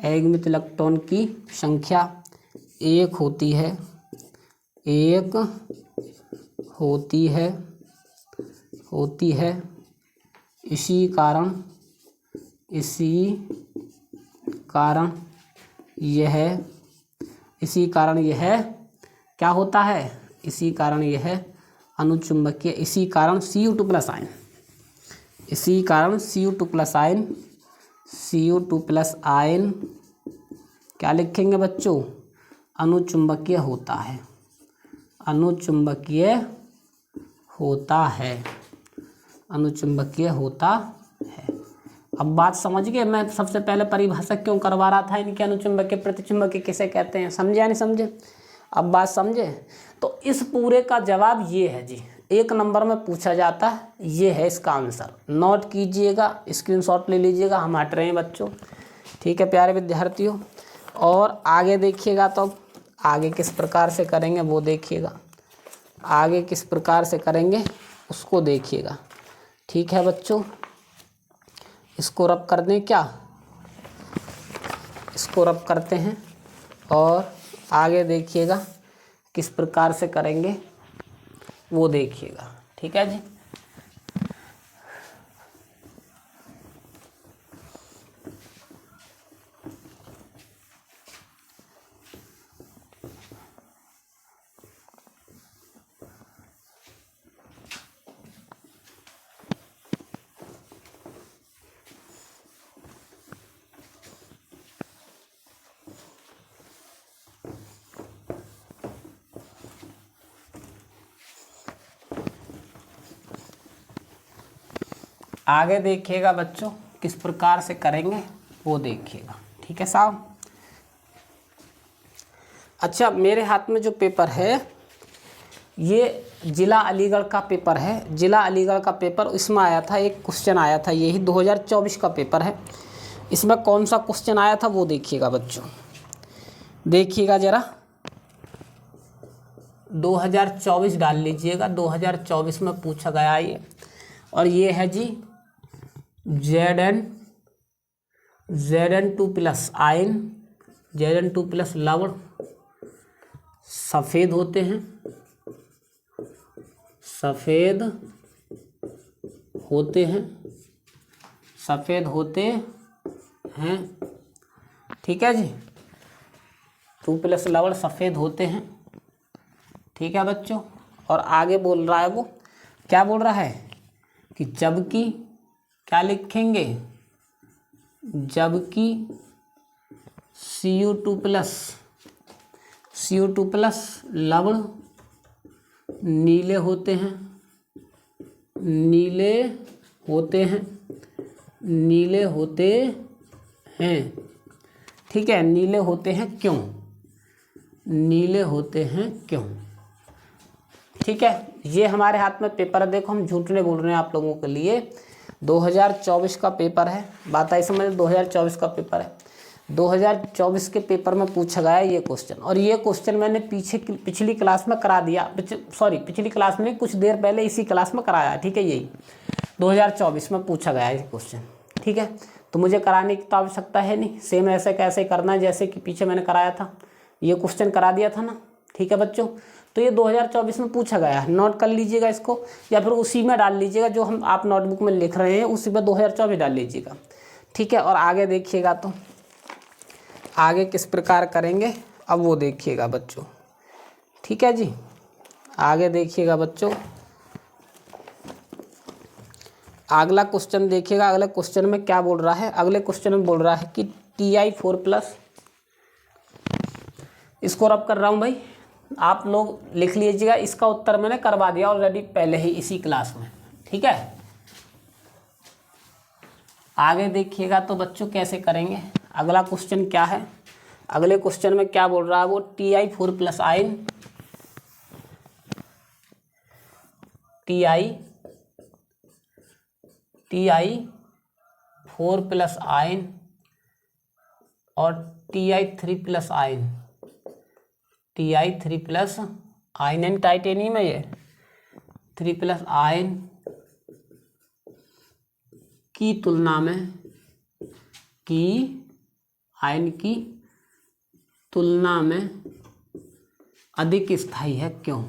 अयुग्मित इलेक्ट्रॉन की संख्या एक होती है, एक होती है। इसी कारण यह क्या होता है? इसी कारण यह अनुचुंबकीय, इसी कारण Cu2 प्लस आयन, इसी कारण Cu2 प्लस आयन क्या लिखेंगे बच्चों? अनुचुंबकीय होता है, अनुचुंबकीय होता है। अब बात समझ गए? मैं सबसे पहले परिभाषा क्यों करवा रहा था इनके, अनुचुंबकीय प्रतिचुंबकीय किसे कहते हैं, समझे या नहीं समझे? अब बात समझे? तो इस पूरे का जवाब ये है जी, 1 नंबर में पूछा जाता है, ये है इसका आंसर। नोट कीजिएगा, स्क्रीनशॉट ले लीजिएगा, हम हट रहे हैं बच्चों। ठीक है प्यारे विद्यार्थियों, और आगे देखिएगा तो आगे किस प्रकार से करेंगे वो देखिएगा, आगे किस प्रकार से करेंगे उसको देखिएगा। ठीक है बच्चों, इसको रब कर दें क्या? इसको रब करते हैं और आगे देखिएगा किस प्रकार से करेंगे वो देखिएगा। ठीक है जी। आगे देखिएगा बच्चों किस प्रकार से करेंगे वो देखिएगा। ठीक है साहब। अच्छा, मेरे हाथ में जो पेपर है ये जिला अलीगढ़ का पेपर है, जिला अलीगढ़ का पेपर, इसमें आया था एक क्वेश्चन आया था, यही 2024 का पेपर है। इसमें कौन सा क्वेश्चन आया था वो देखिएगा बच्चों, देखिएगा ज़रा, 2024 डाल लीजिएगा, 2024 में पूछा गया ये। और ये है जी Zn2 plus ion, Zn2 plus लवण सफ़ेद होते हैं, सफ़ेद होते हैं। ठीक है जी, 2 प्लस लवण सफ़ेद होते हैं। ठीक है बच्चों, और आगे बोल रहा है वो, क्या बोल रहा है कि जबकि, क्या लिखेंगे, जबकि Cu2 प्लस लवण नीले होते हैं, नीले होते हैं। ठीक है, नीले होते हैं क्यों, नीले होते हैं क्यों? ठीक है, ये हमारे हाथ में पेपर है, देखो हम झूठ नहीं बोल रहे हैं आप लोगों के लिए, 2024 का पेपर है, बात आई समझ, 2024 का पेपर है। 2024 के पेपर में पूछा गया ये क्वेश्चन, और ये क्वेश्चन मैंने पिछली क्लास में करा दिया, पिछली क्लास में कुछ देर पहले इसी क्लास में कराया। ठीक है, यही 2024 में पूछा गया ये क्वेश्चन। ठीक है, तो मुझे कराने की तो आवश्यकता है नहीं, सेम ऐसे कैसे करना है जैसे कि पीछे मैंने कराया था, ये क्वेश्चन करा दिया था ना। ठीक है बच्चों, तो ये 2024 में पूछा गया है, नोट कर लीजिएगा इसको, या फिर उसी में डाल लीजिएगा जो हम आप नोटबुक में लिख रहे हैं, उसी में 2024 डाल लीजिएगा। ठीक है, और आगे देखिएगा तो आगे किस प्रकार करेंगे अब वो देखिएगा बच्चों। ठीक है जी, आगे देखिएगा बच्चों, अगला क्वेश्चन देखिएगा। अगले क्वेश्चन में क्या बोल रहा है, अगले क्वेश्चन में बोल रहा है कि Ti4+, इसको रब कर रहा हूँ भाई, आप लोग लिख लीजिएगा, इसका उत्तर मैंने करवा दिया ऑलरेडी पहले ही इसी क्लास में। ठीक है, आगे देखिएगा तो बच्चों कैसे करेंगे। अगला क्वेश्चन क्या है, अगले क्वेश्चन में क्या बोल रहा है वो, Ti4+ आयन, Ti4+ आयन और Ti3+ ion, Ti3+ ion and titanium है ये, 3+ आयन की तुलना में आयन की तुलना में अधिक स्थायी है, क्यों?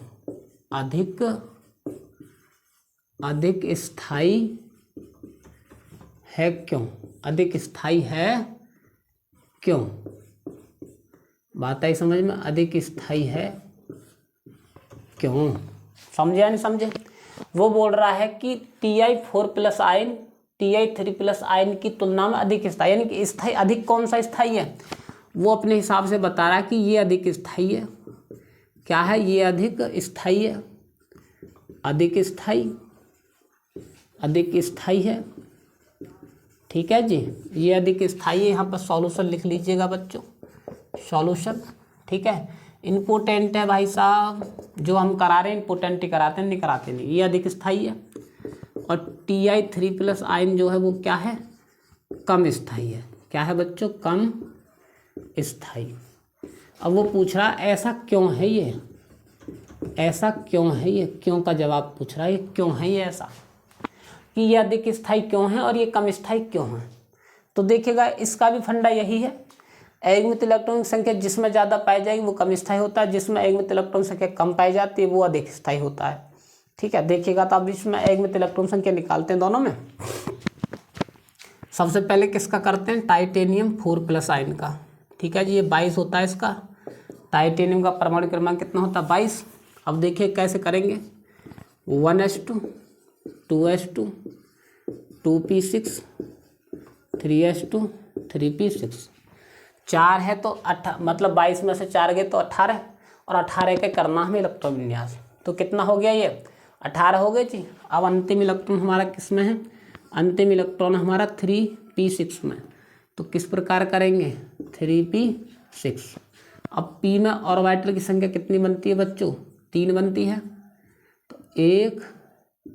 अधिक स्थायी है क्यों? अधिक स्थायी है क्यों? बात आई समझ में? अधिक स्थायी है क्यों? समझे या नहीं समझे? वो बोल रहा है कि Ti4+ आयन Ti3+ आयन की तुलना में अधिक स्थायी, यानी कि स्थायी अधिक कौन सा स्थायी है, वो अपने हिसाब से बता रहा है कि ये अधिक स्थायी है। क्या है? ये अधिक स्थायी है। अधिक स्थायी है। ठीक है जी, ये अधिक स्थायी है। यहाँ पर सॉल्यूशन लिख लीजिएगा बच्चों, सॉल्यूशन। ठीक है, इम्पोर्टेंट है भाई साहब, जो हम करा रहे हैं इम्पोर्टेंट ही कराते हैं, नहीं कराते नहीं। ये अधिक स्थायी है। और Ti3+ आयन जो है वो क्या है? कम स्थायी है। क्या है बच्चों? कम स्थायी। अब वो पूछ रहा ऐसा क्यों है ये, ऐसा क्यों है ये, क्यों का जवाब पूछ रहा है। ये क्यों है ये ऐसा, कि ये अधिक स्थायी क्यों है और ये कम स्थायी क्यों है? तो देखिएगा, इसका भी फंडा यही है, अयुग्मित इलेक्ट्रॉन की संख्या जिसमें ज़्यादा पाई जाएगी वो कम स्थायी होता है, जिसमें अयुग्मित इलेक्ट्रॉन संख्या कम पाई जाती है वो अधिक स्थायी होता है। ठीक है, देखिएगा तो अब इसमें अयुग्मित इलेक्ट्रॉन संख्या निकालते हैं दोनों में। सबसे पहले किसका करते हैं? Ti4+ आयन का। ठीक है जी, ये 22 होता है इसका। टाइटेनियम का परमाणु क्रमांक कितना होता है? 22। अब देखिए कैसे करेंगे, 1s2 2s2 2p6 3s2 3p6। 4 है तो 8, मतलब 22 में से 4 गए तो 18, और 18 के करना हमें इलेक्ट्रॉन विन्यास। तो कितना हो गया? ये 18 हो गए जी। अब अंतिम इलेक्ट्रॉन हमारा किस में है? अंतिम इलेक्ट्रॉन हमारा 3p6 में। तो किस प्रकार करेंगे? 3p6। अब p में ऑर्बिटल की संख्या कितनी बनती है बच्चों? 3 बनती है। तो 1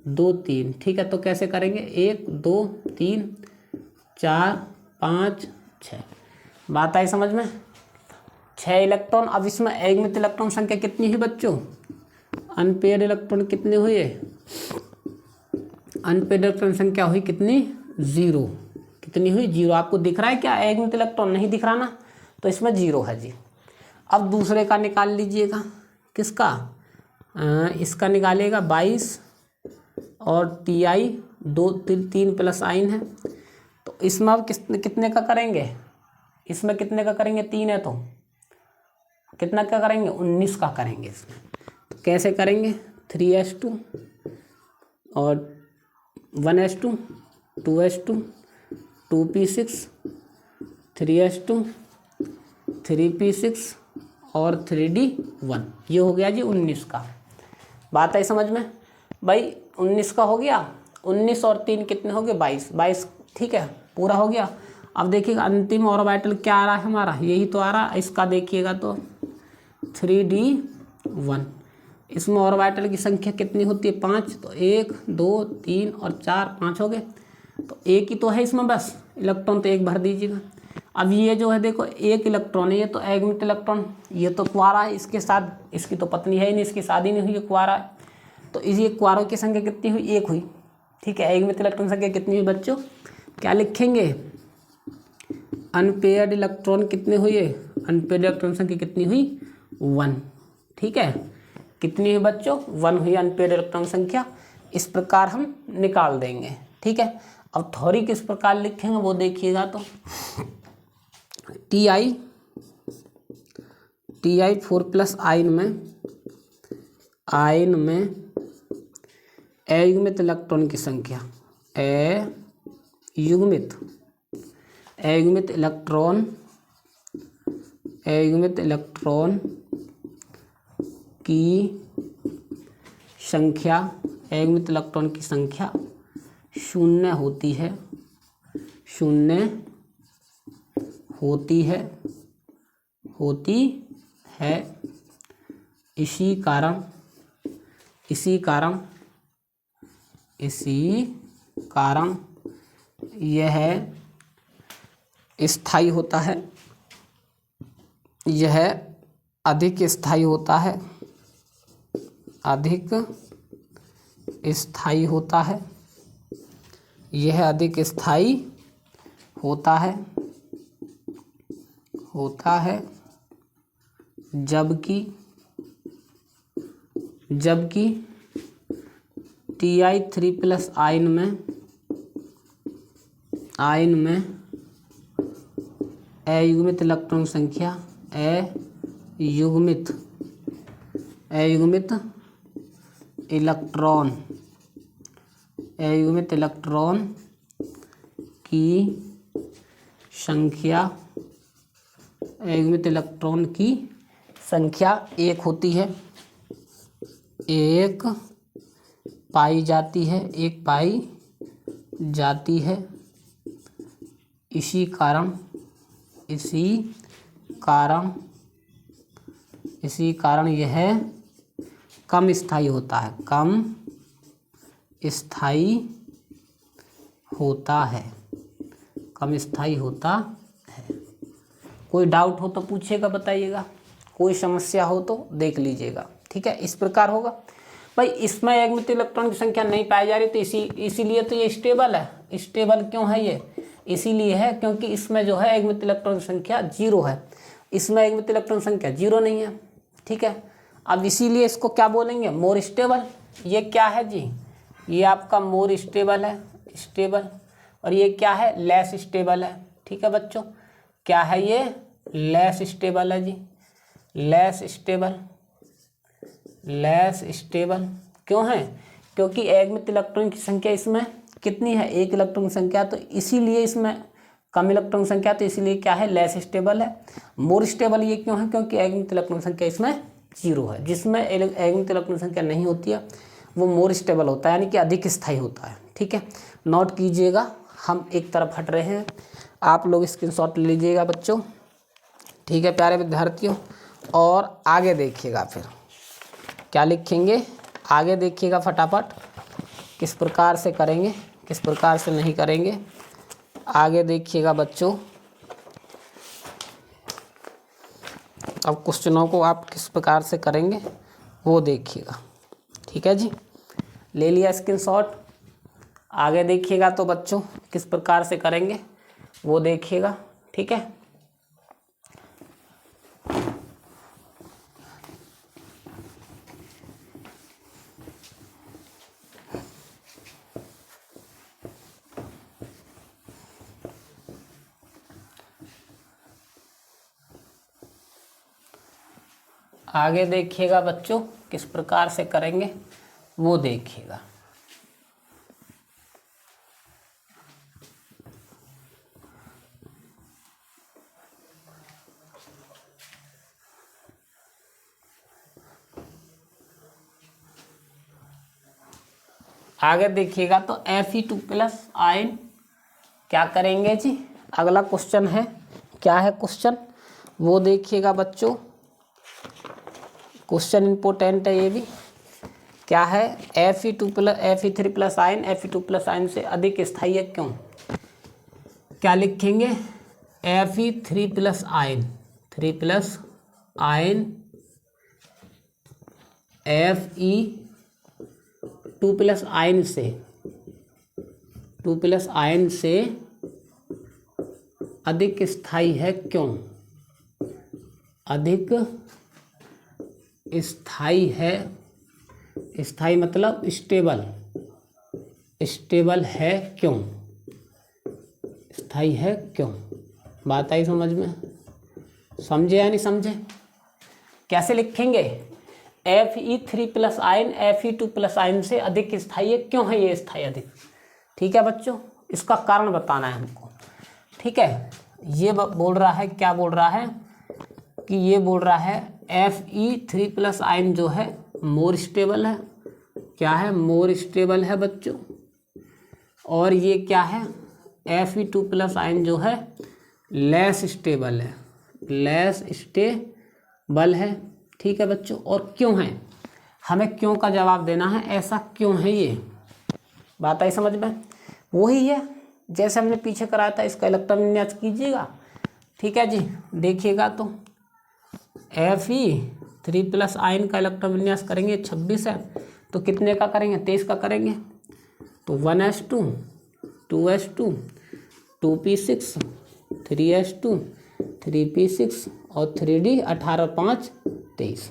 2 3। ठीक है, तो कैसे करेंगे? 1 2 3 4 5 6। बात आई समझ में? 6 इलेक्ट्रॉन। अब इसमें अयुग्मित इलेक्ट्रॉन संख्या कितनी हुई बच्चों? अनपेयर्ड इलेक्ट्रॉन कितने हुए? अनपेयर्ड इलेक्ट्रॉन संख्या हुई कितनी? 0। कितनी हुई? 0। आपको दिख रहा है क्या? अयुग्मित इलेक्ट्रॉन नहीं दिख रहा ना, तो इसमें 0 है जी। अब दूसरे का निकाल लीजिएगा। किसका? इसका निकालिएगा 22, और Ti3+ आयन है। तो इसमें अब कितने का करेंगे? इसमें कितने का करेंगे? 3 है तो कितना का करेंगे? 19 का करेंगे इसमें। तो कैसे करेंगे? 3s2 और 1s2 2s2 2p6 3s2 3p6 और 3d1। ये हो गया जी 19 का। बात है समझ में भाई? 19 का हो गया। 19 और 3 कितने हो गए? 22। 22 ठीक है, पूरा हो गया। अब देखिएगा अंतिम ऑर्बिटल क्या आ रहा है हमारा? यही तो आ रहा है। इसका देखिएगा तो 3d1। इसमें ऑर्बिटल की संख्या कितनी होती है? 5। तो 1 2 3 और 4 5 हो गए। तो एक ही तो है इसमें, बस इलेक्ट्रॉन तो एक भर दीजिएगा। अब ये जो है देखो, एक इलेक्ट्रॉन है, ये तो अयुग्मित इलेक्ट्रॉन, ये तो क्वारा है। इसके साथ इसकी तो पत्नी है ही नहीं, इसकी शादी नहीं हुई, ये क्वारा है। तो ये क्वारों की संख्या कितनी हुई? 1 हुई। ठीक है, अयुग्मित इलेक्ट्रॉन संख्या कितनी हुई बच्चों? क्या लिखेंगे? अनपेयर्ड इलेक्ट्रॉन कितने हुए? अनपेयर्ड इलेक्ट्रॉन संख्या कितनी हुई? 1। ठीक है, कितनी हुई बच्चों? 1 हुई अनपेयर्ड इलेक्ट्रॉन संख्या। इस प्रकार हम निकाल देंगे। ठीक है, अब थ्योरी किस प्रकार लिखेंगे वो देखिएगा। तो Ti4+ आयन में अयुग्मित इलेक्ट्रॉन की संख्या, अयुग्मित इलेक्ट्रॉन की संख्या, अयुग्मित इलेक्ट्रॉन की संख्या 0 होती है, 0 होती है। इसी कारण यह स्थायी होता है, यह अधिक स्थायी होता है, अधिक स्थायी होता है, यह अधिक स्थायी होता है। होता है, जबकि Ti3+ आयन में अयुग्मित इलेक्ट्रॉन संख्या अयुग्मित इलेक्ट्रॉन की संख्या एक होती है, एक पाई जाती है। इसी कारण यह कम स्थायी होता है। कोई डाउट हो तो पूछेगा, बताइएगा, कोई समस्या हो तो देख लीजिएगा। ठीक है, इस प्रकार होगा भाई। इसमें अयुग्मित इलेक्ट्रॉन की संख्या नहीं पाई जा रही, तो इसीलिए तो ये स्टेबल है। स्टेबल क्यों है ये? इसीलिए है क्योंकि इसमें जो है अयुग्मित इलेक्ट्रॉन की संख्या 0 है, इसमें अयुग्मित इलेक्ट्रॉन संख्या 0 नहीं है। ठीक है, अब इसीलिए इसको क्या बोलेंगे? More stable. ये क्या है जी? ये आपका मोर स्टेबल है, स्टेबल। और ये क्या है? लेस स्टेबल है। ठीक है बच्चों, क्या है ये? लेस स्टेबल है जी, लेस स्टेबल। क्यों है? क्योंकि अयुग्मित इलेक्ट्रॉन की संख्या इसमें कितनी है? एक इलेक्ट्रॉन की संख्या, तो इसीलिए इसमें कम इलेक्ट्रॉन संख्या, तो इसीलिए क्या है? लेस स्टेबल है। मोर स्टेबल ये क्यों है? क्योंकि अयुग्मित इलेक्ट्रॉन संख्या इसमें 0 है। जिसमें अयुग्मित इलेक्ट्रॉन संख्या नहीं होती है वो मोर स्टेबल होता है, यानी कि अधिक स्थायी होता है। ठीक है, नोट कीजिएगा, हम एक तरफ हट रहे हैं, आप लोग स्क्रीनशॉट ले लीजिएगा बच्चों। ठीक है प्यारे विद्यार्थियों, और आगे देखिएगा, फिर क्या लिखेंगे आगे देखिएगा फटाफट, किस प्रकार से करेंगे, किस प्रकार से नहीं करेंगे, आगे देखिएगा बच्चों। अब क्वेश्चनों को आप किस प्रकार से करेंगे वो देखिएगा। ठीक है जी, ले लिया स्क्रीनशॉट। आगे देखिएगा तो बच्चों किस प्रकार से करेंगे वो देखिएगा। ठीक है, आगे देखिएगा बच्चों किस प्रकार से करेंगे वो देखिएगा। आगे देखिएगा तो Fe2+ आयन क्या करेंगे जी, अगला क्वेश्चन है। क्या है क्वेश्चन वो देखिएगा बच्चों, क्वेश्चन इंपॉर्टेंट है ये भी। क्या है? Fe3+ आयन Fe2+ आयन से अधिक स्थायी है, क्यों? क्या लिखेंगे? Fe3+ ion, 3+ ion Fe2+ ion से 2+ आयन से अधिक स्थायी है, क्यों? अधिक स्थायी है, स्थायी मतलब स्टेबल, स्टेबल है, क्यों? स्थायी है क्यों? बात आई समझ में? समझे या नहीं समझे? कैसे लिखेंगे? Fe3+ आयन Fe2+ आयन से अधिक स्थायी है, क्यों है ये स्थायी अधिक? ठीक है बच्चों, इसका कारण बताना है हमको। ठीक है, ये बोल रहा है, क्या बोल रहा है कि ये बोल रहा है Fe3+ आयन जो है मोर स्टेबल है। क्या है? मोर स्टेबल है बच्चों। और ये क्या है? Fe2+ आयन जो है लेस स्टेबल है, लेस स्टेबल है। ठीक है बच्चों, और क्यों है? हमें क्यों का जवाब देना है, ऐसा क्यों है ये, बात आई समझ में? वही है जैसे हमने पीछे कराया था, इसका इलेक्ट्रॉन विन्यास कीजिएगा। ठीक है जी, देखिएगा तो Fe3+ आयन का इलेक्ट्रॉन विन्यास करेंगे 26 है, तो कितने का करेंगे? 23 का करेंगे। तो 1s2 2s2 2p6 3s2 3p6 और 3d 18 और 5 23।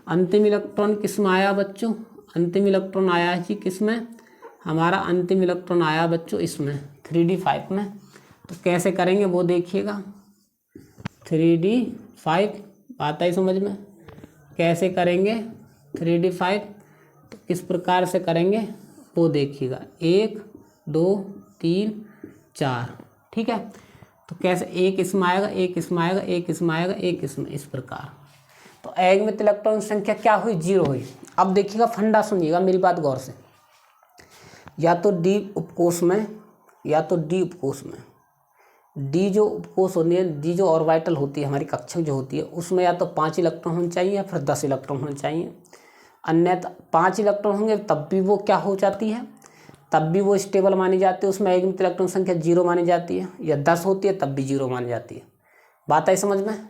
अंतिम इलेक्ट्रॉन किस में आया बच्चों? अंतिम इलेक्ट्रॉन आया है जी किस में? हमारा अंतिम इलेक्ट्रॉन आया बच्चों इसमें 3d5 में। तो कैसे करेंगे वो देखिएगा। 3d5 आता है समझ में? कैसे करेंगे 3d5? तो किस प्रकार से करेंगे वो देखिएगा। 1 2 3 4, ठीक है। तो कैसे, एक इसमें आएगा, एक इसमें आएगा, एक इसमें आएगा, एक इसमें, इस प्रकार। तो अयुग्मित इलेक्ट्रॉन संख्या क्या हुई? 0 हुई। अब देखिएगा, फंडा सुनिएगा मेरी बात गौर से। या तो डी उपकोष में, या तो डी उपकोष में, डी जो उपकोष होती है, डी जो ऑर्बिटल होती है हमारी कक्षक जो होती है, उसमें या तो 5 इलेक्ट्रॉन होने चाहिए या फिर 10 इलेक्ट्रॉन होने चाहिए। अन्यथा 5 इलेक्ट्रॉन होंगे तब भी वो क्या हो जाती है, तब भी वो स्टेबल मानी जाती है, उसमें अयुग्मित इलेक्ट्रॉन संख्या 0 मानी जाती है। या 10 होती है तब भी 0 मानी जाती है। बात आई समझ में?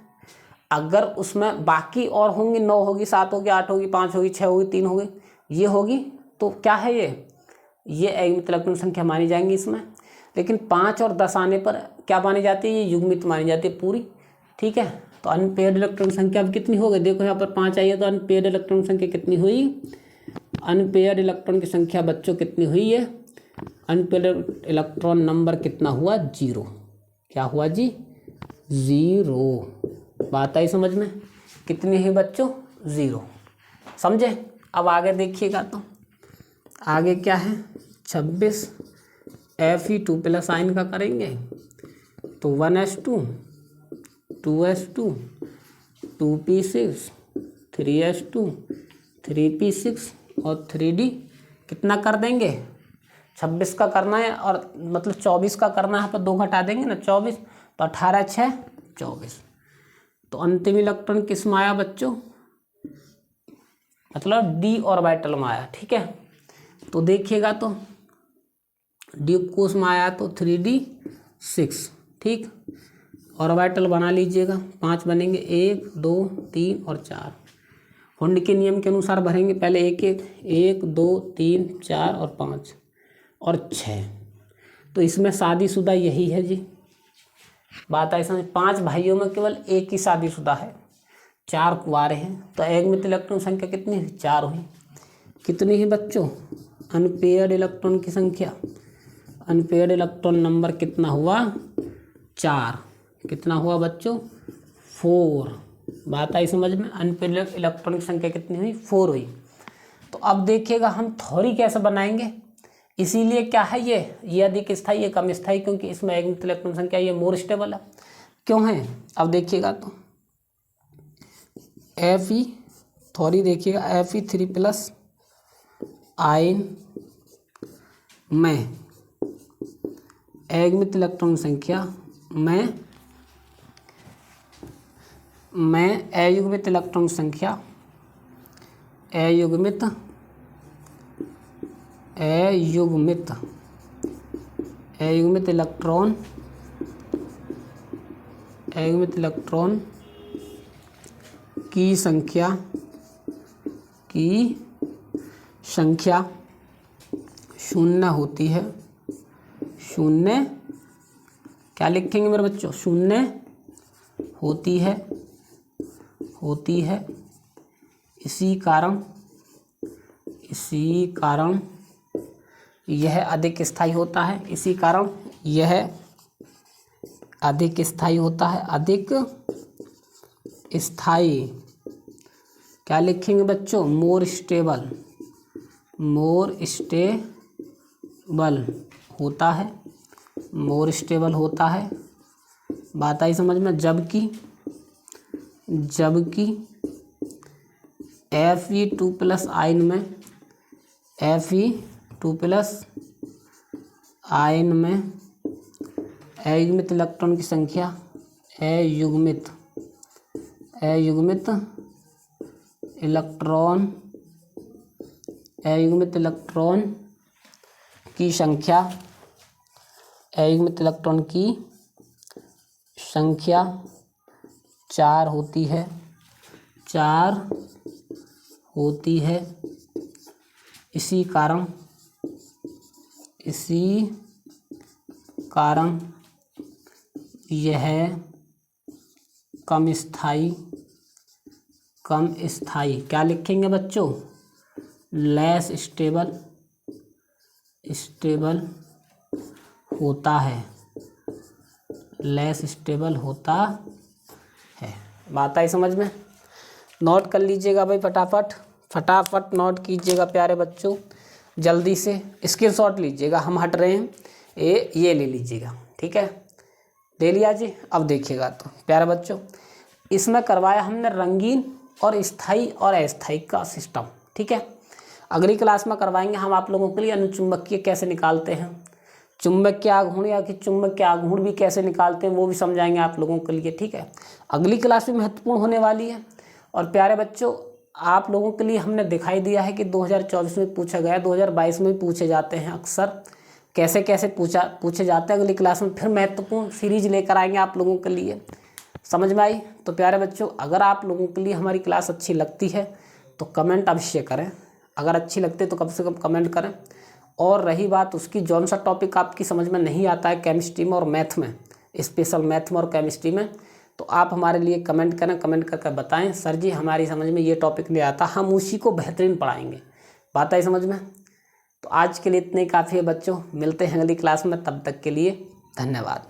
अगर उसमें बाकी और होंगी, 9 होगी, 7 होगी, 8 होगी, 5 होगी, 6 होगी, 3 होगी, ये होगी, तो क्या है ये अयुग्मित इलेक्ट्रॉन संख्या मानी जाएंगी इसमें। लेकिन 5 और 10 आने पर क्या मानी जाती है? ये युग्मित मानी जाती है पूरी, ठीक है। तो अनपेयर्ड इलेक्ट्रॉन संख्या अब कितनी हो गई? देखो यहाँ पर 5 आई है, तो अनपेयर्ड इलेक्ट्रॉन संख्या कितनी हुई? अनपेयर्ड इलेक्ट्रॉन की संख्या बच्चों कितनी हुई है? अनपेयर्ड इलेक्ट्रॉन नंबर कितना हुआ? 0। क्या हुआ जी? 0। बात आई समझ में? कितनी है बच्चों? 0। समझे? अब आगे देखिएगा, तो आगे क्या है? 26 Fe2+ आयन का करेंगे तो 1s2 2s2 2p6 3s2 3p6 और 3d कितना कर देंगे? 26 का करना है, और मतलब 24 का करना है, पर 2 घटा देंगे ना, 24, तो 18 6 24। तो अंतिम इलेक्ट्रॉन किस में आया बच्चों? मतलब डी ऑर्बिटल में आया, ठीक है। तो देखिएगा, तो डी उपकोष में आया तो 3d6, ठीक। ऑर्बिटल बना लीजिएगा, 5 बनेंगे, 1 2 3 और 4। हुंड के नियम के अनुसार भरेंगे, पहले 1 1 1 2 3 4 और 5 और 6। तो इसमें शादीशुदा यही है जी। बात आई समझ? 5 भाइयों में केवल एक ही शादीशुदा है, 4 कुंवारे हैं। तो अयुग्मित इलेक्ट्रॉन संख्या कितनी हुई? 4 हुई। कितनी ही बच्चों? अनपेयर्ड इलेक्ट्रॉन की संख्या, अनपेयर्ड इलेक्ट्रॉन नंबर कितना हुआ? 4। कितना हुआ बच्चों? 4। बात आई समझ में? अनपेयर्ड इलेक्ट्रॉन की संख्या कितनी हुई? 4 हुई। तो अब देखिएगा हम थ्योरी कैसे बनाएंगे। इसीलिए क्या है, ये अधिक स्थायी, ये कम स्थायी, क्योंकि इसमें अयुग्मित इलेक्ट्रॉन संख्या ये मोर स्टेबल है। क्यों है? अब देखिएगा, तो Fe थ्योरी देखिएगा, Fe3+ आयन में अयुग्मित इलेक्ट्रॉन संख्या में अयुग्मित इलेक्ट्रॉन संख्या, अयुग्मित इलेक्ट्रॉन की संख्या 0 होती है। 0 क्या लिखेंगे मेरे बच्चों? 0 होती है। इसी कारण यह अधिक स्थायी होता है। इसी कारण यह अधिक स्थायी होता है। अधिक स्थायी क्या लिखेंगे बच्चों? मोर स्टेबल होता है। मोर स्टेबल होता है। बात आई समझ में? जबकि Fe2+ आयन में अयुग्मित इलेक्ट्रॉन की संख्या, अयुग्मित इलेक्ट्रॉन की संख्या 4 होती है। 4 होती है। इसी कारण यह कम स्थाई क्या लिखेंगे बच्चों, लेस स्टेबल होता है, लेस स्टेबल होता है। बात आई समझ में? नोट कर लीजिएगा भाई, फटाफट नोट कीजिएगा प्यारे बच्चों, जल्दी से स्क्रीनशॉट लीजिएगा। हम हट रहे हैं, ये ले लीजिएगा, ठीक है, ले लिया जी। अब देखिएगा तो प्यारे बच्चों, इसमें करवाया हमने रंगीन और स्थाई और अस्थाई का सिस्टम, ठीक है। अगली क्लास में करवाएंगे हम आप लोगों के लिए अनुचुंबकीय कैसे निकालते हैं, चुंबकीय आघूर्ण या कि चुंबकीय आघूर्ण भी कैसे निकालते हैं वो भी समझाएंगे आप लोगों के लिए, ठीक है। अगली क्लास भी महत्वपूर्ण होने वाली है। और प्यारे बच्चों, आप लोगों के लिए हमने दिखाई दिया है कि 2024 में पूछा गया, 2022 में भी पूछे जाते हैं अक्सर, कैसे कैसे पूछे जाते हैं। अगली क्लास में फिर महत्वपूर्ण सीरीज लेकर आएंगे आप लोगों के लिए। समझ में आई? तो प्यारे बच्चों, अगर आप लोगों के लिए हमारी क्लास अच्छी लगती है तो कमेंट अवश्य करें, अगर अच्छी लगती है तो कम से कम कमेंट करें। और रही बात उसकी, जौन सा टॉपिक आपकी समझ में नहीं आता है केमिस्ट्री में और मैथ में, स्पेशल मैथ में और केमिस्ट्री में, तो आप हमारे लिए कमेंट करें, कमेंट करके बताएं सर जी हमारी समझ में ये टॉपिक नहीं आता, हम उसी को बेहतरीन पढ़ाएंगे। बात आई समझ में? तो आज के लिए इतने काफ़ी है बच्चों, मिलते हैं अगली क्लास में, तब तक के लिए धन्यवाद।